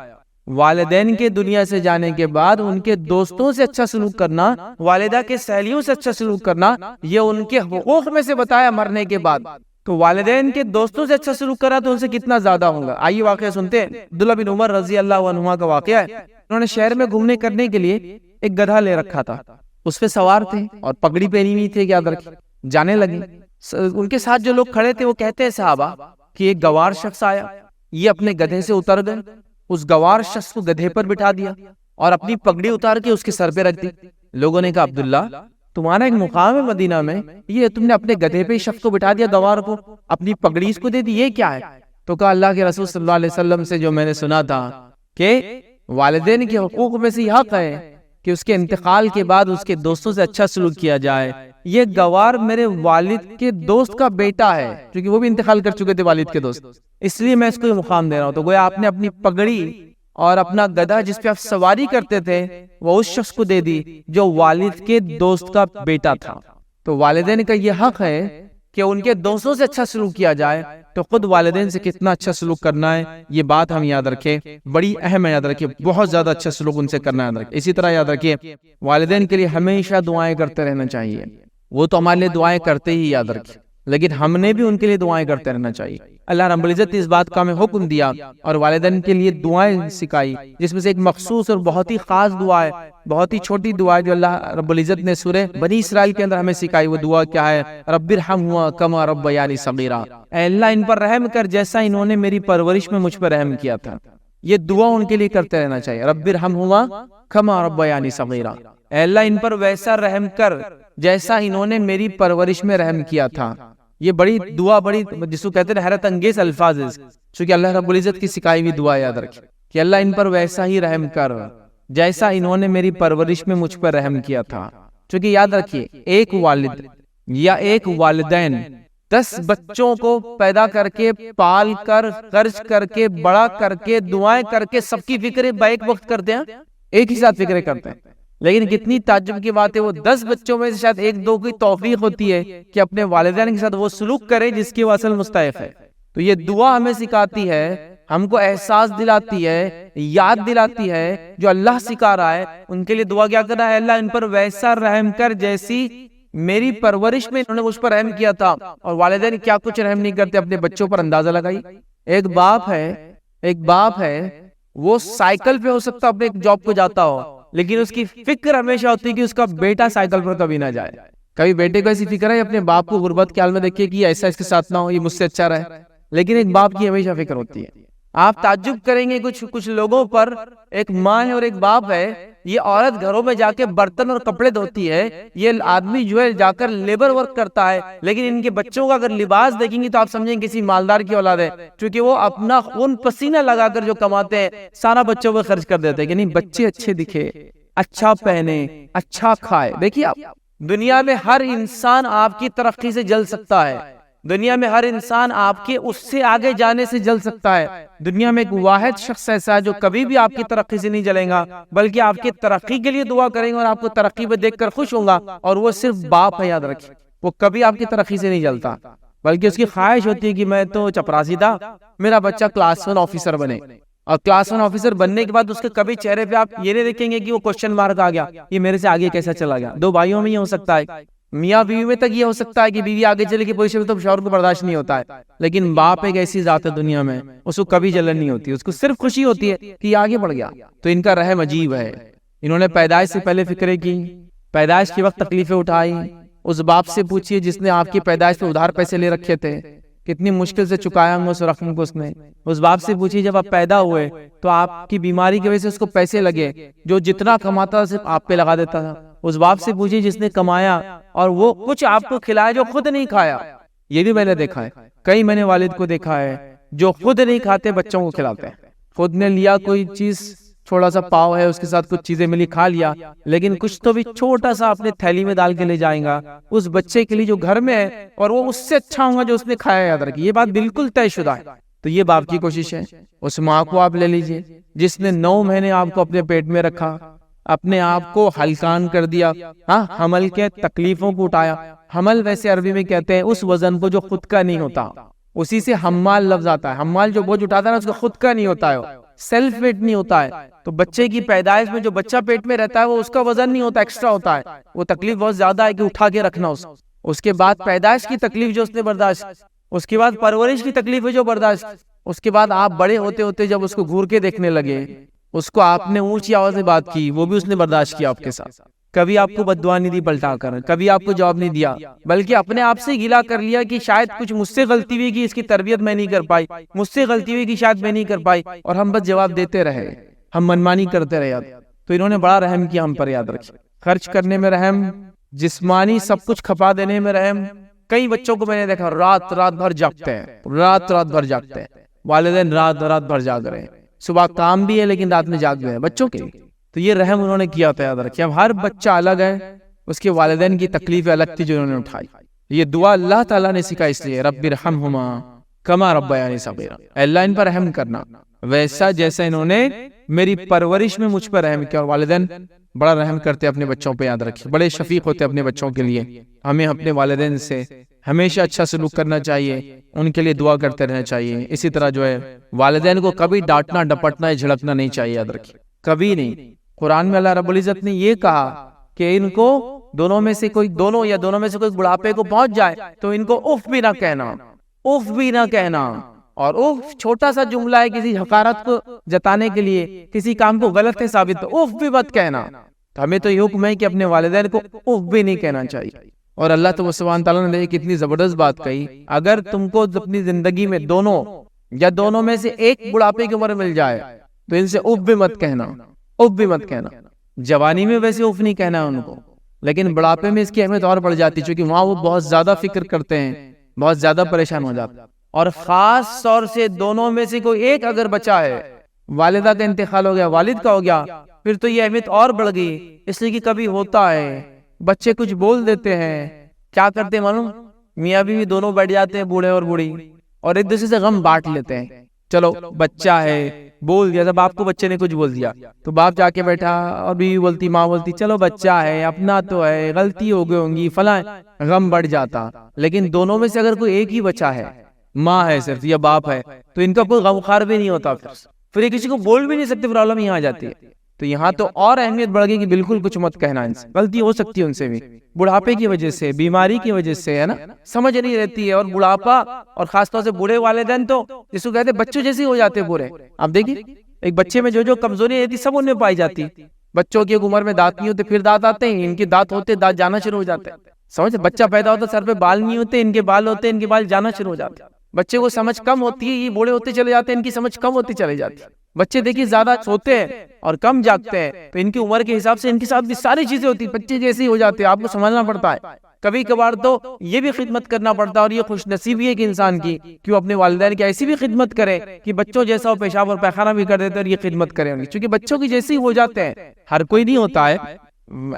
S1: والدین کے دنیا سے جانے کے بعد ان کے دوستوں سے اچھا سلوک کرنا، والدہ کے سہیلیوں سے اچھا سلوک کرنا، یہ ان کے حقوق میں سے بتایا مرنے کے بعد. تو والدین کے دوستوں سے اچھا سلوک کرا تو ان سے کتنا زیادہ ہوگا. آئیے واقعہ سنتے ہیں. عبداللہ بن عمر رضی اللہ عنہما کا واقعہ ہے. انہوں نے شہر میں گھومنے کرنے کے لیے ایک گدھا لے رکھا تھا، اس پہ سوار تھے اور پگڑی پہنی ہوئی تھی. یاد رکھیں جانے لگے. ان کے ساتھ جو لوگ کھڑے تھے وہ کہتے ہیں صحابہ کہ ایک گوار شخص آیا، یہ اپنے گدھے سے اتر گئے، اس گوار شخص کو گدھے پر بٹھا دیا اور اپنی پگڑی اتار کے اس کے سر پہ رکھ دی. لوگوں نے کہا عبداللہ تمہارا ایک مقام ہے مدینہ میں، یہ تم نے اپنے گدھے پہ شخص کو بٹھا دیا، گوار کو اپنی پگڑی اس کو دے دی، یہ کیا ہے؟ تو کہا اللہ کے رسول صلی اللہ علیہ وسلم سے جو میں نے سنا تھا کہ والدین کے حقوق میں سے یہ حق ہے کہ اس کے انتقال کے بعد اس کے دوستوں سے اچھا سلوک کیا جائے. یہ گوار میرے والد کے دوست کا بیٹا ہے، کیونکہ وہ بھی انتقال کر چکے تھے والد کے دوست، اس لیے میں اس کو یہ مقام دے رہا ہوں. تو گویا آپ نے اپنی پگڑی اور اپنا گدھا جس پہ آپ سواری کرتے تھے وہ اس شخص کو دے دی جو والد کے دوست کا بیٹا تھا. تو والدین کا یہ حق ہے کہ ان کے دوستوں سے اچھا سلوک کیا جائے. تو خود والدین سے کتنا اچھا سلوک کرنا ہے یہ بات ہم یاد رکھیں، بڑی اہم ہے. یاد رکھیں بہت زیادہ اچھا سلوک ان سے کرنا ہے، یاد رکھیں. اسی طرح یاد رکھیں والدین کے لیے ہمیشہ دعائیں کرتے رہنا چاہیے. وہ تو ہمارے لیے دعائیں کرتے ہی، یاد رکھیں، لیکن ہم نے بھی ان کے لیے دعائیں کرتے رہنا چاہیے. اللہ رب العزت نے اس بات کا ہمیں حکم دیا اور والدین کے لیے دعائیں سکھائی، جس میں سے ایک مخصوص اور بہت ہی خاص دعا ہے، بہت ہی چھوٹی دعا ہے جو اللہ رب العزت نے سورہ بنی اسرائیل کے اندر ہمیں سکھائی۔ وہ دعا کیا ہے؟ رب ارحمہما کما ربیانی صغیرا، اے اللہ ان پر رحم کر جیسا انہوں نے میری پرورش میں مجھ پر رحم کیا تھا۔ یہ دعا ان کے لیے کرتے رہنا چاہیے، رب ارحمہما کما ربیانی صغیرا، اے اللہ ان پر ویسا رحم کر جیسا انہوں نے میری پرورش میں رحم کیا تھا۔ یہ بڑی دعا، بڑی جس کو کہتے ہیں حیرت انگیز الفاظ ہے، چونکہ اللہ رب العزت کی سکھائی ہوئی دعا یاد رکھیں کہ اللہ ان پر ویسا ہی رحم کر جیسا انہوں نے میری پرورش میں مجھ پر رحم کیا تھا۔ چونکہ یاد رکھیے ایک والد یا ایک والدین 10 بچوں کو پیدا کر کے، پال کر، خرچ کر کے، بڑا کر کے، دعائیں کر کے، سب کی فکریں بیک وقت کرتے ہیں، ایک ہی ساتھ فکریں کرتے ہیں، لیکن کتنی تعجب کی بات ہے وہ 10 بچوں میں سے شاید 1-2 کی توفیق ہوتی ہے کہ اپنے والدین کے ساتھ وہ سلوک کرے جس کی وہ اصل مستحق ہے۔ تو یہ دعا ہمیں سکھاتی ہے، ہم کو احساس دلاتی ہے، یاد دلاتی ہے، جو اللہ سکھا رہا ہے ان کے لیے دعا کیا کرنا ہے؟ اللہ ان پر ویسا رحم کر جیسی میری پرورش میں انہوں نے مجھ پر رحم کیا تھا۔ اور والدین کیا کچھ رحم نہیں کرتے اپنے بچوں پر، اندازہ لگائی۔ ایک باپ ہے وہ سائیکل پہ ہو سکتا اپنے جاب کو جاتا ہو، لیکن اس کی فکر ہمیشہ ہوتی ہے کہ اس کا بیٹا سائیکل پر کبھی نہ جائے۔ کبھی بیٹے کو ایسی فکر ہے اپنے باپ کو غربت کے حال میں دیکھے کہ ایسا اس کے ساتھ نہ ہو، یہ مجھ سے اچھا رہے، لیکن ایک باپ کی ہمیشہ فکر ہوتی ہے۔ آپ تعجب کریں گے کچھ لوگوں پر، ایک ماں ہے اور ایک باپ ہے، یہ عورت گھروں میں جا کے برتن اور کپڑے دھوتی ہے، یہ آدمی جو ہے جا کر لیبر ورک کرتا ہے، لیکن ان کے بچوں کا اگر لباس دیکھیں گے تو آپ سمجھیں کسی مالدار کی اولاد ہے، کیونکہ وہ اپنا خون پسینہ لگا کر جو کماتے ہیں سارا بچوں پہ خرچ کر دیتے ہیں کہ نہیں بچے اچھے دکھے، اچھا پہنے، اچھا کھائے۔ دیکھیے آپ دنیا میں ہر انسان آپ کی ترقی سے جل سکتا ہے، دنیا میں ہر انسان آپ کے اس سے آگے جانے سے جل سکتا ہے۔ دنیا میں ایک واحد شخص ایسا ہے جو کبھی بھی آپ کی ترقی سے نہیں جلے گا، بلکہ آپ کی ترقی کے لیے دعا کریں گے اور آپ کو ترقی پہ دیکھ کر خوش ہوگا، اور وہ صرف باپ ہے، یاد رکھیں وہ کبھی آپ کی ترقی سے نہیں جلتا، بلکہ اس کی خواہش ہوتی ہے کہ میں تو چپراسی تھا، میرا بچہ کلاس 1 آفیسر بنے، اور کلاس 1 آفیسر بننے کے بعد اس کے کبھی چہرے پہ آپ یہ نہیں دیکھیں گے کہ وہ کوشچن مارک آ گیا، یہ میرے سے آگے کیسا چلا گیا۔ 2 بھائیوں میں یہ ہو سکتا ہے، میاں بیوی میں تک یہ ہو سکتا ہے کہ بیوی آگے چلے کی پوزیشن میں تو شوہر کو برداشت نہیں ہوتا ہے، لیکن باپ ایک ایسی ذات ہے دنیا میں اس کو کبھی جلن نہیں ہوتی، اس کو صرف خوشی ہوتی ہے کہ یہ آگے بڑھ گیا۔ تو ان کا رحم عجیب ہے، انہوں نے پیدائش سے پہلے فکریں کی، پیدائش کے وقت تکلیفیں اٹھائی۔ اس باپ سے پوچھئے جس نے آپ کی پیدائش پہ ادھار پیسے لے رکھے تھے، کتنی مشکل سے چکایا ہوں اس رقم کو اس نے۔ اس باپ سے پوچھئے جب آپ پیدا ہوئے تو آپ کی بیماری کی وجہ سے اس کو پیسے لگے، جو جتنا کماتا تھا صرف آپ پہ لگا دیتا تھا۔ اس باپ سے پوچھئے جس نے کمایا اور وہ کچھ آپ کو کھلایا جو خود نہیں کھایا۔ یہ بھی میں نے دیکھا ہے، کئی میں نے والد کو دیکھا ہے جو خود نہیں کھاتے بچوں کو کھلاتے ہیں، خود نے لیا کوئی چیز، تھوڑا سا پاؤ ہے اس کے ساتھ کچھ چیزیں ملی کھا لیا، لیکن کچھ تو بھی چھوٹا سا اپنے تھیلی میں ڈال کے لے جائیں گا اس بچے کے لیے جو گھر میں ہے، اور وہ اس سے اچھا ہوگا جو اس نے کھایا۔ یاد رکھیے یہ بات بالکل طے شدہ ہے۔ تو یہ باپ کی کوشش ہے۔ اس ماں کو آپ لے لیجئے جس نے 9 مہینے آپ کو اپنے پیٹ میں رکھا، اپنے آپ کو ہلکان کر دیا، حمل کے تکلیفوں کو اٹھایا۔ حمل ویسے عربی میں کہتے ہیں اس وزن کو جو خود کا نہیں ہوتا، اسی سے حمال لفظ آتا ہے۔ حمال جو بوجھ اٹھاتا ہے نا اس کا خود کا نہیں ہوتا ہے، سیلف ویٹ نہیں ہوتا ہے۔ تو بچے کی پیدائش میں جو بچہ پیٹ میں رہتا ہے وہ اس کا وزن نہیں ہوتا، ایکسٹرا ہوتا ہے، وہ تکلیف بہت زیادہ ہے کہ اٹھا کے رکھنا اس کے بعد پیدائش کی تکلیف جو اس نے برداشت، اس کے بعد پرورش کی تکلیف جو برداشت، اس کے بعد آپ بڑے ہوتے ہوتے جب اس کو گھور کے دیکھنے لگے، اس کو آپ نے اونچی آواز میں بات کی، وہ بھی اس نے برداشت کیا آپ کے ساتھ۔ کبھی آپ کو بد دعا نہیں دی پلٹا کر، کبھی آپ کو جواب نہیں دیا، بلکہ اپنے آپ سے گلا کر لیا کہ شاید کچھ مجھ سے غلطی ہوئی کہ اس کی تربیت میں نہیں کر پائی، مجھ سے غلطی ہوئی کہ شاید میں نہیں کر پائی، اور ہم بس جواب دیتے رہے، ہم منمانی کرتے رہے۔ تو انہوں نے بڑا رحم کیا ہم پر، یاد رکھیں خرچ کرنے میں رحم، جسمانی سب کچھ کھپا دینے میں رحم۔ کئی بچوں کو میں نے دیکھا رات بھر جاگتے ہیں، رات بھر جاگتے ہیں، والدین رات بھر جاگ رہے ہیں، صبح کام بھی ہے لیکن رات میں جاگ رہے ہیں بچوں کے لیے۔ تو یہ رحم انہوں نے کیا تھا، یاد رکھیں اب ہر بچہ الگ ہے، اس کے والدین کی تکلیفیں الگ تھی جو انہوں نے اٹھائی۔ یہ دعا اللہ تعالیٰ نے سکھائی، اس لیے رب ارحمہما کما ربیانی صغیرا، اے اللہ ان پر رحم کرنا ویسا جیسا انہوں نے میری پرورش میں مجھ پر رحم کیا۔ اور والدین بڑا رحم کرتے اپنے بچوں پہ، یاد رکھیں بڑے شفیق ہوتے اپنے بچوں کے لیے۔ ہمیں اپنے والدین سے ہمیشہ اچھا سلوک کرنا چاہیے، ان کے لیے دعا کرتے رہنا چاہیے۔ اسی طرح جو ہے والدین کو کبھی ڈانٹنا ڈپٹنا جھڑکنا نہیں چاہیے، یاد رکھیں کبھی نہیں۔ قرآن میں اللہ رب العزت نے یہ کہا کہ ان کو دونوں میں سے کوئی بڑھاپے کو پہنچ جائے تو ان کو اف بھی نہ کہنا، اف بھی نہ کہنا، اور اوف چھوٹا سا جملہ ہے کسی حقارت کو جتانے کے لیے، کسی کام کو غلط ہے ثابت، اوف بھی مت کہنا. تو ہمیں تو یہ حکم ہے کہ اپنے والدین کو اوف بھی نہیں کہنا چاہیے. اور اللہ تو سبحانہ تعالیٰ نے کتنی زبردست بات کہی، اگر تم کو اپنی زندگی میں دونوں یا دونوں میں سے ایک بڑھاپے کی عمر مل جائے تو ان سے اوف بھی مت کہنا، اوف بھی مت کہنا. جوانی میں ویسے اوف نہیں کہنا ہے ان کو، لیکن بڑھاپے میں اس کی اہمیت اور بڑھ جاتی ہے، چونکہ وہاں وہ بہت زیادہ فکر کرتے ہیں، بہت زیادہ پریشان ہو جاتے ہیں. اور خاص طور سے دونوں میں سے کوئی ایک اگر بچا ہے، والدہ کا انتقال ہو گیا، والد کا ہو گیا، پھر تو یہ اہمیت اور بڑھ گئی. اس لیے کہ کبھی ہوتا ہے بچے کچھ بول دیتے ہیں، کیا کرتے ہیں معلوم، میاں بیوی دونوں بیٹھ جاتے ہیں، بوڑھے اور بوڑھی، اور ایک دوسرے سے غم بانٹ لیتے ہیں. چلو بچہ ہے بول دیا، جب آپ کو بچے نے کچھ بول دیا تو باپ جا کے بیٹھا اور بیوی بولتی، ماں بولتی چلو بچہ ہے اپنا تو ہے، غلطی ہو گئی ہوں گی فلاں، غم بڑھ جاتا. لیکن دونوں میں سے اگر کوئی ایک ہی بچہ ہے، ماں ہے صرف یا باپ ہے، تو ان کا کوئی غمخوار بھی نہیں ہوتا، پھر یہ کسی کو بول بھی نہیں سکتے، پرابلم یہاں آ جاتی ہے. تو یہاں تو اور اہمیت بڑھ گئی کہ بالکل کچھ مت کہنا، ان سے غلطی ہو سکتی ہے، ان سے بھی بڑھاپے کی وجہ سے، بیماری کی وجہ سے، ہے نا، سمجھ نہیں رہتی ہے. اور بڑھاپا اور خاص طور سے بوڑھے والدین تو جس کو کہتے ہیں بچوں جیسے ہو جاتے ہیں بوڑھے. آپ دیکھیے ایک بچے میں جو کمزوری رہتی سب ان میں پائی جاتی. بچوں کی ایک عمر میں دانت نہیں ہوتے، پھر دانت آتے ہیں، ان کے دانت ہوتے دانت جانا شروع ہو جاتے ہیں. سمجھ، بچہ پیدا ہوتا سر پہ بال نہیں ہوتے، ان کے بال ہوتے، ان کے بال جانا شروع ہو جاتے ہیں. بچے کو سمجھ کم ہوتی ہے، یہ بوڑھے ہوتے چلے جاتے ہیں، ان کی سمجھ کم ہوتی چلی جاتی ہے. بچے دیکھیے زیادہ سوتے ہیں اور کم جاگتے ہیں، تو ان کی عمر کے حساب سے ان کے ساتھ بھی ساری چیزیں ہوتی ہیں، بچے جیسے ہی ہو جاتے ہیں. آپ کو سمجھنا پڑتا ہے، کبھی کبھار تو یہ بھی خدمت کرنا پڑتا ہے. اور یہ خوش نصیبی ہے کہ انسان کی کہ وہ اپنے والدین کی ایسی بھی خدمت کرے کہ بچوں جیسا وہ پیشاب اور پیخانہ بھی کر دیتے اور یہ خدمت کرے ان کی، چونکہ بچوں کی جیسے ہی ہو جاتے ہیں. ہر کوئی نہیں ہوتا ہے،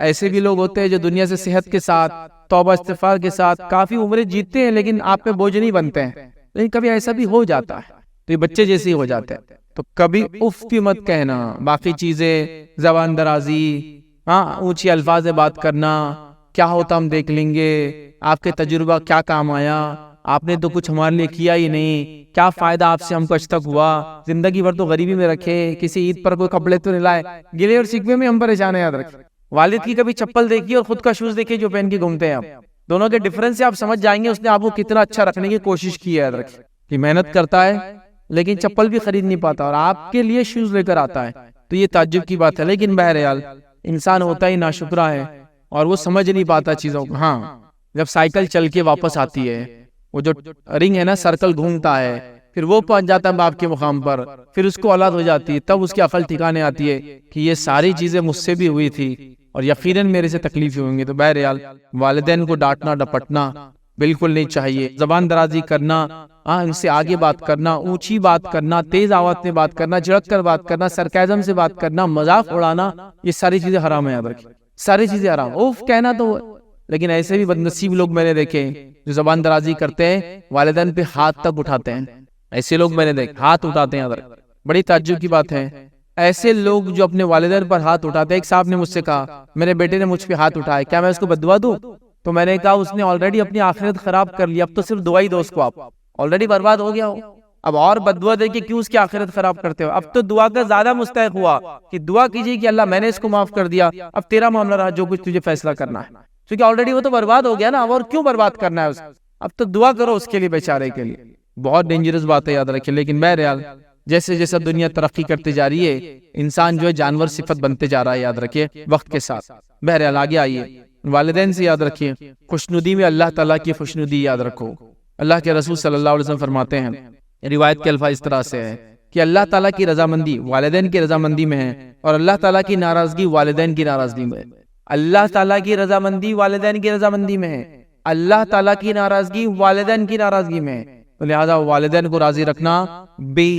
S1: ایسے بھی لوگ ہوتے ہیں جو دنیا سے صحت کے ساتھ، توبہ استغفار کے ساتھ کافی عمریں جیتے ہیں، لیکن آپ پہ بوجھ نہیں بنتے ہیں. لیکن کبھی ایسا بھی ہو جاتا ہے تو یہ بچے جیسے ہی ہو جاتے ہیں. تو کبھی اف بھی مت کہنا. باقی چیزیں زبان درازی، ہاں اونچی الفاظ سے بات کرنا، کیا ہوتا ہم دیکھ لیں گے، آپ کے تجربہ کیا کام آیا، آپ نے تو کچھ ہمارے لیے کیا ہی نہیں، کیا فائدہ آپ سے ہم کو آج تک ہوا، زندگی بھر تو غریبی میں رکھے، کسی عید پر کوئی کپڑے تو نہیں لائے، گلے اور شکوے میں ہم پریشان ہیں. یاد رکھیں والد کی کبھی چپل دیکھیے اور خود کا شوز دیکھیے جو پہن کے گھومتے ہیں آپ، دونوں کے ڈفرنس سے آپ سمجھ جائیں گے اس نے آپ کو کتنا اچھا رکھنے کی کوشش کی ہے. یاد رکھیں کہ محنت کرتا ہے لیکن چپل بھی خرید نہیں پاتا اور آپ کے لیے شوز لے کر آتا ہے، تو یہ تعجب کی بات ہے. لیکن بہرحال انسان ہوتا ہی ناشکرا ہے اور وہ سمجھ نہیں پاتا چیزوں کو. ہاں جب سائیکل چل کے واپس آتی ہے، وہ جو رنگ ہے نا، سرکل گھومتا ہے، پھر وہ پہنچ جاتا ہے باپ کے مقام پر، پھر اس کو اولاد ہو جاتی ہے، تب اس کی عقل ٹھکانے آتی ہے کہ یہ ساری چیزیں مجھ سے بھی ہوئی تھی اور یقیناً میرے سے تکلیفیں ہوں گی. تو بہرحال والدین کو ڈانٹنا ڈپٹنا بالکل نہیں چاہیے. زبان درازی کرنا، ان سے آگے بات کرنا، اونچی بات کرنا، تیز آواز میں بات کرنا، جھڑک کر بات کرنا، سرکیزم سے بات کرنا، مذاق اڑانا، یہ ساری چیزیں حرام ہیں. یاد رکھیں ساری چیزیں حرام. اوف کہنا تو، لیکن ایسے بھی بدنصیب لوگ میں نے دیکھے جو زبان درازی کرتے ہیں، والدین پہ ہاتھ تک اٹھاتے ہیں. ایسے لوگ میں نے دیکھے ہاتھ اٹھاتے ہیں. یاد رکھیں بڑی تعجب کی بات ہے، ایسے لوگ جو اپنے والدین پر ہاتھ اٹھاتے ہیں. ایک صاحب نے مجھ سے کہا میرے بیٹے نے مجھ پہ ہاتھ اٹھایا، کیا میں اس کو بددعا دوں؟ تو میں نے کہا اس نے آلریڈی اپنی آخرت خراب کر لی، اب تو صرف دعا ہی دو اس کو، آپ آلریڈی برباد ہو گیا ہو، اب اور بددعا دے کے کیوں اس کی آخرت خراب کرتے ہو؟ اب تو دعا کا زیادہ مستحق ہوا کہ دعا کیجیے کہ اللہ میں نے اس کو معاف کر دیا، اب تیرا معاملہ رہا، جو کچھ تجھے فیصلہ کرنا ہے، کیونکہ آلریڈی وہ تو برباد ہو گیا نا، اب اور کیوں برباد کرنا ہے اس کو؟ اب تو دعا کرو اس کے لیے، بیچارے کے لیے. بہت ڈینجرس بات ہے، یاد رکھیں. لیکن بہرحال جیسے جیسے دنیا ترقی کرتے جا رہی ہے، انسان جو ہے جانور صفت بنتے جا رہا ہے. یاد رکھیے وقت کے ساتھ. بہرحال آگے آئیے، والدین سے یاد رکھیے، خوشنودی میں اللہ تعالیٰ کی خوشنودی یاد رکھو. اللہ کے رسول صلی اللہ علیہ وسلم فرماتے ہیں، روایت کے الفاظ اس طرح سے ہے کہ اللہ تعالیٰ کی رضامندی والدین کی رضامندی میں ہے اور اللہ تعالیٰ کی ناراضگی والدین کی ناراضگی میں ہے. اللہ تعالیٰ کی رضامندی والدین کی رضامندی میں ہے، اللہ تعالیٰ کی ناراضگی والدین کی ناراضگی میں ہے. تو لہذا والدین کو راضی رکھنا بے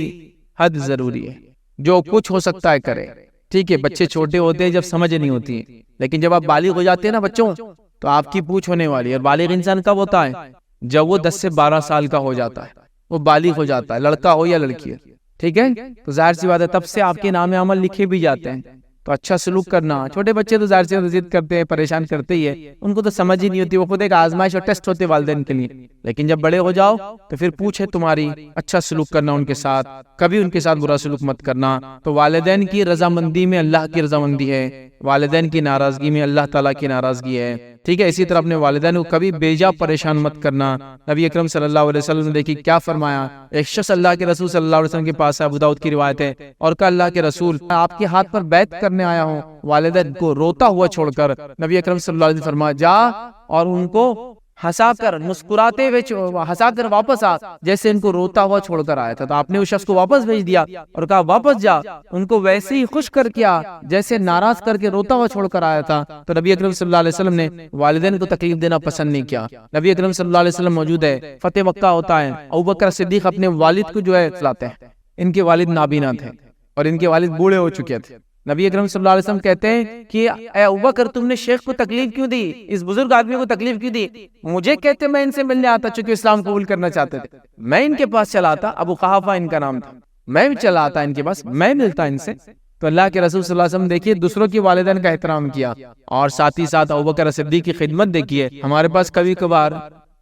S1: حد ضروری ہے. جو کچھ ہو سکتا ہے کرے. ٹھیک ہے، بچے چھوٹے ہوتے ہیں جب سمجھ نہیں ہوتی ہے، لیکن جب آپ بالغ ہو جاتے ہیں نا بچوں، تو آپ کی پوچھ ہونے والی ہے. اور بالغ انسان کب ہوتا ہے؟ جب وہ 10 سے 12 سال کا ہو جاتا ہے، وہ بالغ ہو جاتا ہے، لڑکا ہو یا لڑکی ہے. ٹھیک ہے، تو ظاہر سی بات ہے تب سے آپ کے نام عمل لکھے بھی جاتے ہیں. تو اچھا سلوک کرنا. چھوٹے بچے تو ظاہر سے ضد کرتے ہیں، پریشان کرتے ہی ہے، ان کو تو سمجھ ہی نہیں ہوتی، وہ خود ایک آزمائش اور ٹیسٹ ہوتے والدین کے لیے. لیکن جب بڑے ہو جاؤ تو پھر پوچھے تمہاری، اچھا سلوک کرنا ان کے ساتھ، کبھی ان کے ساتھ برا سلوک مت کرنا. تو والدین کی رضامندی میں اللہ کی رضامندی ہے، والدین کی ناراضگی میں اللہ تعالیٰ کی ناراضگی ہے. ٹھیک ہے، اسی طرح اپنے والدین کو کبھی بیجا پریشان مت کرنا۔ نبی اکرم صلی اللہ علیہ وسلم نے دیکھی کیا فرمایا، ایک شخص اللہ کے رسول صلی اللہ علیہ وسلم کے پاس ہے، ابو داؤد کی روایت ہے، اور کہا اللہ کے رسول آپ کے ہاتھ پر بیعت کرنے آیا ہوں، والدین کو روتا ہوا چھوڑ کر نبی اکرم صلی اللہ علیہ وسلم فرمایا جا اور ان کو ہنسا کر مسکراتے ہوئے ہنسا کر واپس آ، جیسے ان کو روتا ہوا چھوڑ کر آیا تھا۔ تو آپ نے اس شخص کو واپس بھیج دیا اور کہا واپس جا، ان کو ویسے ہی خوش کر کیا جیسے ناراض کر کے روتا ہوا چھوڑ کر آیا تھا۔ تو نبی اکرم صلی اللہ علیہ وسلم نے والدین کو تکلیف دینا پسند نہیں کیا۔ نبی اکرم صلی اللہ علیہ وسلم موجود ہے، فتح مکہ ہوتا ہے، ابوبکر صدیق اپنے والد کو جو ہے کھلاتے ہیں، ان کے والد نابینا تھے اور ان کے والد بوڑھے ہو چکے تھے۔ نبی اکرم صلی اللہ علیہ وسلم کہتے ہیں کہ اے ابوبکر تم نے شیخ کو تکلیف کیوں دی، اس بزرگ آدمی کو تکلیف کیوں دی؟ مجھے کہتے میں ان سے ملنے آتا چونکہ اسلام قبول کرنا چاہتے تھے، میں ان کے پاس چلا آتا، ابو قحافہ ان کا نام تھا، میں بھی چلا آتا ان کے پاس، میں ملتا ان سے۔ تو اللہ کے رسول صلی اللہ علیہ وسلم دیکھیے دوسروں کی والدین کا احترام کیا اور ساتھ ہی ساتھ ابوبکر صدیق کی خدمت دیکھیے۔ ہمارے پاس کبھی کبھار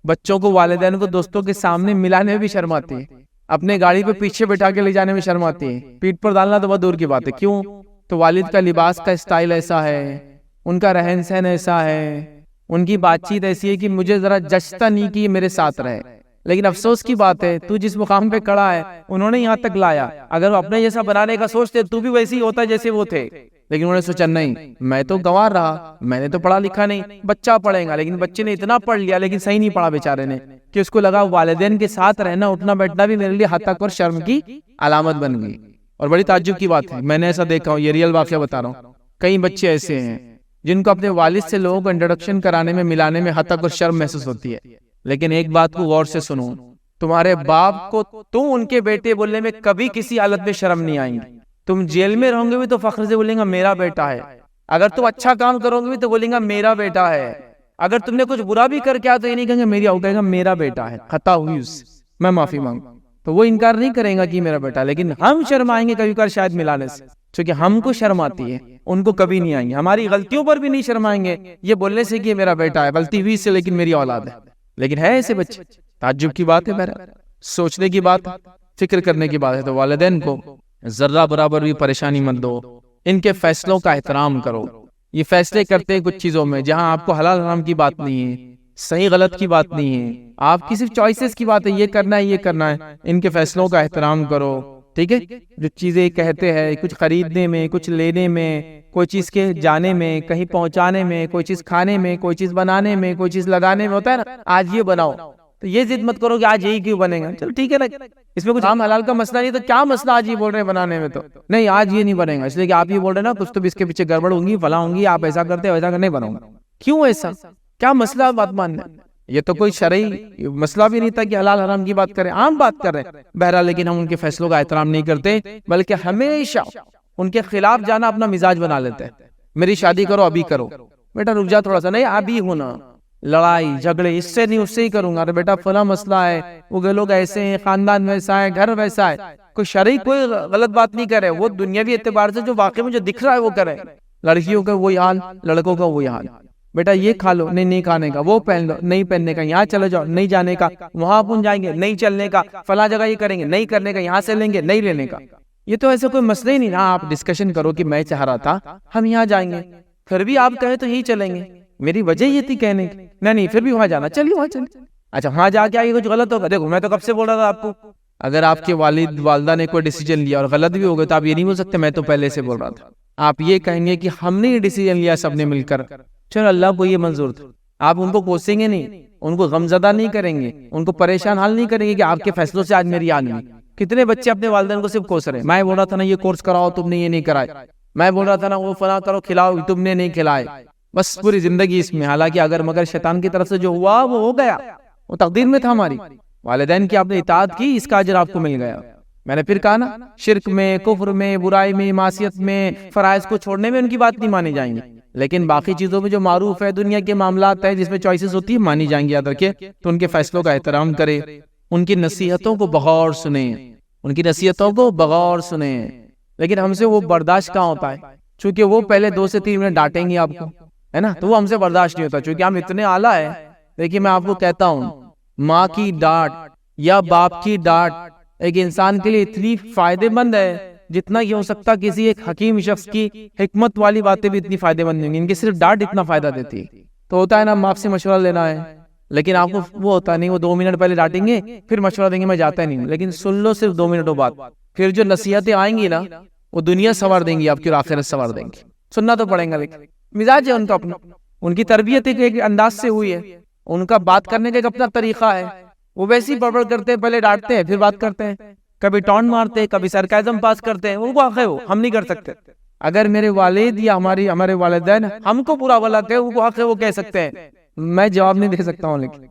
S1: بچوں کو والدین کو دوستوں کے سامنے ملانے میں بھی شرم آتی ہے، اپنے گاڑی پہ پیچھے بٹھا کے لے جانے میں شرم آتی ہے، پیٹھ پر ڈالنا تو بہت دور کی بات ہے۔ کیوں؟ تو والد کا لباس کا اسٹائل ایسا ہے، ان کا رہن سہن ایسا ہے، ان کی بات چیت ایسی ہے کہ مجھے ذرا جچتا نہیں کہ یہ میرے ساتھ رہے۔ لیکن افسوس کی بات ہے تو جس مقام پہ کھڑا ہے انہوں نے یہاں تک لایا، اگر وہ اپنے جیسا بنانے کا سوچتے تو بھی ویسے ہی ہوتا جیسے وہ تھے، لیکن انہوں نے سوچا نہیں میں تو گنوار رہا، میں نے تو پڑھا لکھا نہیں، بچہ پڑھے گا، لیکن بچے نے اتنا پڑھ لیا لیکن صحیح نہیں پڑھا بیچارے نے کہ اس کو لگا والدین کے ساتھ رہنا اٹھنا بیٹھنا بھی میرے لیے حد تک اور شرم کی علامت بن گئی۔ اور بڑی تعجب کی بات ہے، میں نے ایسا دیکھا ہوں، یہ ریئل واقعہ بتا رہا ہوں، کئی بچے ایسے ہیں جن کو اپنے والد سے لوگوں کو انٹروڈکشن کرانے میں ملانے میں حد تک اور شرم محسوس ہوتی ہے۔ لیکن ایک بات کو غور سے سنو، تمہارے باپ کو تم ان کے بیٹے بولنے میں کبھی کسی حالت میں شرم نہیں آئیں گی۔ تم جیل میں رہو گے بھی تو فخر سے بولیں گا میرا بیٹا ہے، اگر تم اچھا کام کرو گے بھی تو بولیں گا میرا بیٹا ہے، اگر تم نے کچھ برا بھی کر کے آیا تو یہ نہیں کہیں گے میری، کہے گا میرا بیٹا ہے، خطا ہوئی اس سے میں معافی مانگوں۔ تو وہ انکار نہیں کرے گا کہ میرا بیٹا، لیکن ہم شرم آئیں گے کبھی کبھار شاید ملانے سے، چونکہ ہم کو شرم آتی ہے، ان کو کبھی نہیں آئیں گے، ہماری غلطیوں پر بھی نہیں شرمائیں گے یہ بولنے سے کہ یہ میرا بیٹا ہے، غلطی ہوئی سے لیکن میری اولاد ہے۔ لیکن ہے ایسے بچے، تعجب کی بات ہے، بہرحال سوچنے کی بات، فکر کرنے کی بات ہے۔ تو والدین کو ذرہ برابر بھی پریشانی مت دو، ان کے فیصلوں کا احترام کرو۔ یہ فیصلے کرتے ہیں کچھ چیزوں میں جہاں آپ کو حلال حرام کی بات نہیں ہے، صحیح غلط کی بات نہیں ہے، آپ کی صرف چوائسز کی بات ہے، یہ کرنا ہے یہ کرنا ہے، ان کے فیصلوں کا احترام کرو، ٹھیک ہے؟ جو چیزیں کہتے ہیں کچھ خریدنے میں، کچھ لینے میں، کوئی چیز کے جانے میں، کہیں پہنچانے میں، کوئی چیز کھانے میں، کوئی چیز بنانے میں، کوئی چیز لگانے میں، ہوتا ہے نا آج یہ بناؤ، تو یہ ضد مت کرو کہ آج یہی کیوں بنے گا، چلو ٹھیک ہے نا، اس میں کچھ عام حلال کا مسئلہ نہیں، تو کیا مسئلہ آج یہ بول رہے ہیں بنانے میں، تو نہیں آج یہ نہیں بنے گا اس لیے کہ آپ یہ بول رہے ہیں نا کچھ تو بھی اس کے پیچھے گڑبڑ ہوں گی، فلاں ہوں گی، آپ ایسا کرتے ویسا نہیں بناؤں گا، کیوں ایسا، کیا مسئلہ بات ماننا؟ یہ تو کوئی شرعی مسئلہ بھی نہیں تھا کہ حلال حرام کی بات کریں، عام بات کر رہے ہیں بہرحال، لیکن ہم ان کے فیصلوں کا احترام نہیں کرتے بلکہ ہمیشہ ان کے خلاف جانا اپنا مزاج بنا لیتے ہیں۔ میری شادی کرو ابھی کرو، بیٹا رک جا تھوڑا سا، نہیں ابھی ہونا، لڑائی جھگڑے اس سے نہیں اس سے ہی کروں گا، ارے بیٹا فلاں مسئلہ ہے، وہ لوگ ایسے ہیں، خاندان ویسا ہے، گھر ویسا ہے، کوئی شرعی کوئی غلط بات نہیں کرے، وہ دنیاوی اعتبار سے جو واقعی میں جو دکھ رہا ہے وہ کرے، لڑکیوں کا وہی حال، لڑکوں کا وہی حال، بیٹا یہ کھا لو، نہیں کھانے کا، وہ پہن لو، نہیں پہننے کا، یہاں چلے جاؤ، نہیں جانے کا، وہاں اپن جائیں گے، نہیں چلنے کا، فلاں جگہ یہ کریں گے، نہیں کرنے کا، یہاں سے لیں گے، نہیں لینے کا، یہ تو ایسا کوئی مسئلہ ہی نہیں نا، آپ ڈسکشن کرو کہ میں چاہ رہا تھا ہم یہاں جائیں گے، پھر بھی آپ کہے تو یہی چلیں گے، میری وجہ یہ تھی کہنے کی، نہیں پھر بھی وہاں جانا، چلیے وہاں چلیں، اچھا وہاں جا کے آگے کچھ غلط ہوگا، دیکھو میں تو کب سے بول رہا تھا آپ کو، اگر آپ کے والد والدہ نے کوئی ڈیسیجن لیا اور غلط بھی ہو گئے تو آپ یہ نہیں بول سکتے میں تو پہلے سے بول رہا تھا، آپ یہ کہیں گے کہ ہم نے یہ ڈیسیجن لیا سب نے مل کر، چلو اللہ کو یہ منظور تھا، آپ ان کو کوسیں گے نہیں، ان کو غمزدہ نہیں کریں گے، ان کو پریشان حال نہیں کریں گے کہ آپ کے فیصلوں سے آج میری آن ہوئی۔ کتنے بچے اپنے والدین کو صرف کوس رہے، میں بول رہا تھا نا یہ کورس کراؤ تم نے یہ نہیں کرائے، میں بول رہا تھا نا وہ فلاں کرو کھلاؤ تم نے نہیں کھلائے، بس پوری زندگی اس میں، حالانکہ اگر مگر شیطان کی طرف سے جو ہوا وہ ہو گیا، وہ تقدیر میں تھا ہماری، والدین کی آپ نے اطاعت کی اس کا اجر آپ کو مل گیا۔ میں نے پھر کہا نا شرک میں، کفر میں، برائی میں، معصیت میں، فرائض کو چھوڑنے میں ان کی بات نہیں مانی جائیں گی، لیکن باقی چیزوں میں جو معروف ہے دنیا کے معاملات ہے جس میں چوائسز ہوتی ہے مانی جائیں گی، یاد رکھیے، تو ان کے فیصلوں کا احترام کرے، ان کی نصیحتوں کو بغور سنیں، ان کی نصیحتوں کو بغور سنیں، لیکن ہم سے وہ برداشت کہاں ہوتا ہے، چونکہ وہ پہلے 2 سے 3 منٹ ڈانٹیں گے آپ کو، ہے نا، تو وہ ہم سے برداشت نہیں ہوتا، چونکہ ہم اتنے اعلیٰ ہیں۔ دیکھیے میں آپ کو کہتا ہوں ماں کی ڈانٹ یا باپ کی ڈانٹ ایک انسان کے لیے اتنی فائدے مند ہے جتنا یہ ہو سکتا کسی ایک حکیم شخص کی حکمت والی باتیں بھی اتنی فائدے مند نہیں ہوں گی، ان کی صرف ڈانٹ اتنا فائدہ دیتی ہے۔ تو ہوتا ہے نا ماں سے مشورہ لینا ہے، لیکن آپ کو وہ ہوتا نہیں، وہ 2 منٹ پہلے ڈانٹیں گے پھر مشورہ دیں گے، میں جاتا نہیں ہوں، لیکن سن لو صرف 2 منٹوں بعد، پھر جو نصیحتیں آئیں گی نا وہ دنیا سنوار دیں گی آپ کی اور آخرت سنوار دیں گی، سننا تو پڑے گا، لیکن مزاج ہے ان کا اپنا، ان کی تربیت ایک انداز سے ہوئی ہے، ان کا بات کرنے کا ایک اپنا طریقہ ہے، وہ ویسی بڑبڑ کرتے ہیں، پہلے ڈانٹتے ہیں پھر بات کرتے ہیں، کبھی ٹونٹ مارتے ہیں، کبھی سرکازم پاس کرتے ہیں، وہ واقع ہو ہم نہیں کر سکتے۔ اگر میرے والد یا ہمارے والدین ہم کو برا بھلا کہے، وہ واقع وہ کہہ سکتے ہیں، میں جواب نہیں دے سکتا ہوں، لیکن